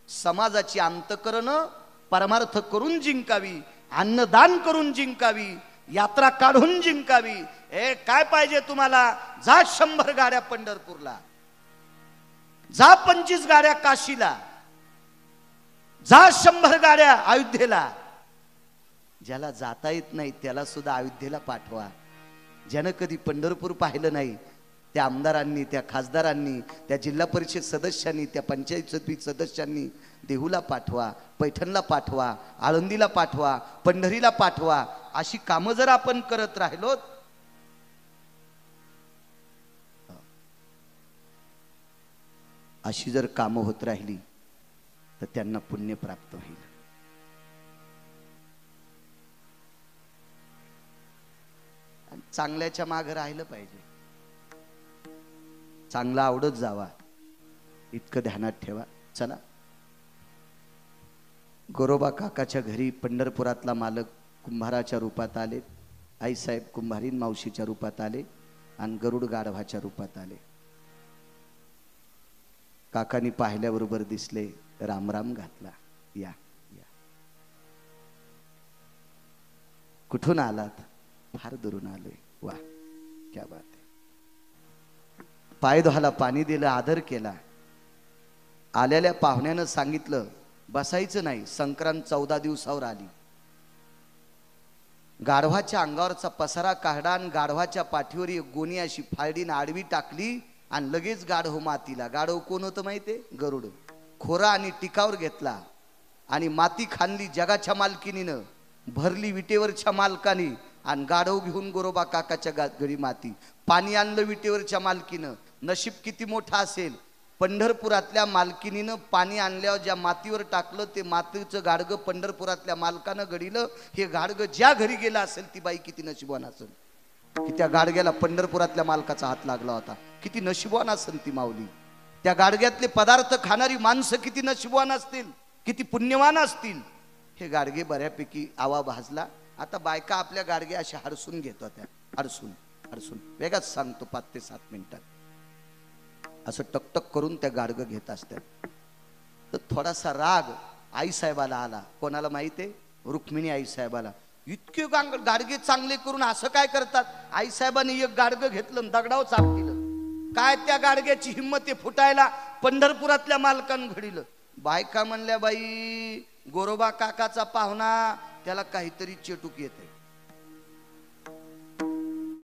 समाजाची अंतःकरणं परमार्थ करून जिंकावी, अन्नदान करून जिंकावी, यात्रा काढून जिंकावी. काय पाहिजे तुम्हाला? जा 100 गाड्या पंढरपूरला, जा 25 गाड्या काशीला, जा 100 गाड्या अयोध्येला. ज्याला जाता येत नाही त्याला सुद्धा अयोध्येला पाठवा. ज्यानं कधी पंढरपूर पाहिलं नाही त्या आमदारांनी, त्या खासदारांनी, त्या जिल्हा परिषद सदस्यांनी, त्या पंचायत समिती सदस्यांनी देहूला पाठवा, पैठणला पाठवा, आळंदीला पाठवा, पंढरीला पाठवा, अशी कामं जर आपण करत राहिलो, अशी जर कामं होत राहिली तर त्यांना पुण्य प्राप्त होईल. चांगल्याच्या मागे राहिलं पाहिजे, चांगला आवडत जावा इतकं ध्यानात ठेवा. चला, गोरोबा काकाच्या घरी पंढरपुरातला मालक कुंभाराच्या रूपात आले, आईसाहेब कुंभारीन मावशीच्या रूपात आले आणि गरुड गाढवाच्या रूपात आले. काकांनी पाहिल्याबरोबर दिसले, रामराम घातला. या या, कुठून आलात? फार दुरून आलोय. वा, क्या बात आहे. पाय धुवायला पाणी दिलं, आदर केला. आलेल्या पाहुण्यानं सांगितलं बसायचं नाही, संक्रांत 14 दिवसावर आली. गाढवाच्या अंगावरचा पसारा काढला आणि गाढवाच्या पाठीवर एक गोणी अशी फाळडीन आडवी टाकली आणि लगेच गाढव मातीला. गाढव कोण होतं माहितीये? गरुड. खोरा आणि टिकावर घेतला आणि माती खाणली जगाच्या मालकीनीनं, भरली विटेवरच्या मालकानी आणि गाढव घेऊन गोरोबा काकाच्या घरी माती. पाणी आणलं विटेवरच्या मालकीनं. नशीब किती मोठा असेल, पंढरपुरातल्या मालकिनीनं पाणी आणल्यावर ज्या मातीवर टाकलं ते मातीचं गाडगं पंढरपुरातल्या मालकानं घडीलं. हे गाडगं ज्या घरी गेलं असेल ती बाई किती नशिबवान असेल की त्या गाडग्याला पंढरपुरातल्या मालकाचा हात लागला होता. किती नशिबवान असेल ती माऊली. त्या गाडग्यातले पदार्थ खाणारी माणसं किती नशिबवान असतील, किती पुण्यवान असतील. हे गाडगे बऱ्यापैकी आवा भाजला. आता बायका आपल्या गाडगे अशा हडसून घेत होत्या, हडसून हडसून. वेगळाच सांगतो, 5 ते 7 मिनिटात असं टकटक करून त्या गाडगं घेत असतात. तर थोडासा राग आईसाहेबाला आला. कोणाला माहितीये? रुक्मिणी आईसाहेबाला. इतके गाडगे चांगले करून असं काय करतात? आईसाहेबांनी एक गाडगं घेतलं, दगडाव चाप दिलं. काय त्या गाडग्याची हिंमत आहे फुटायला? पंढरपुरातल्या मालकानं घडीलं. बायका म्हणल्या, बाई गोरोबा काकाचा पाहुणा, त्याला काहीतरी चेटूक येते.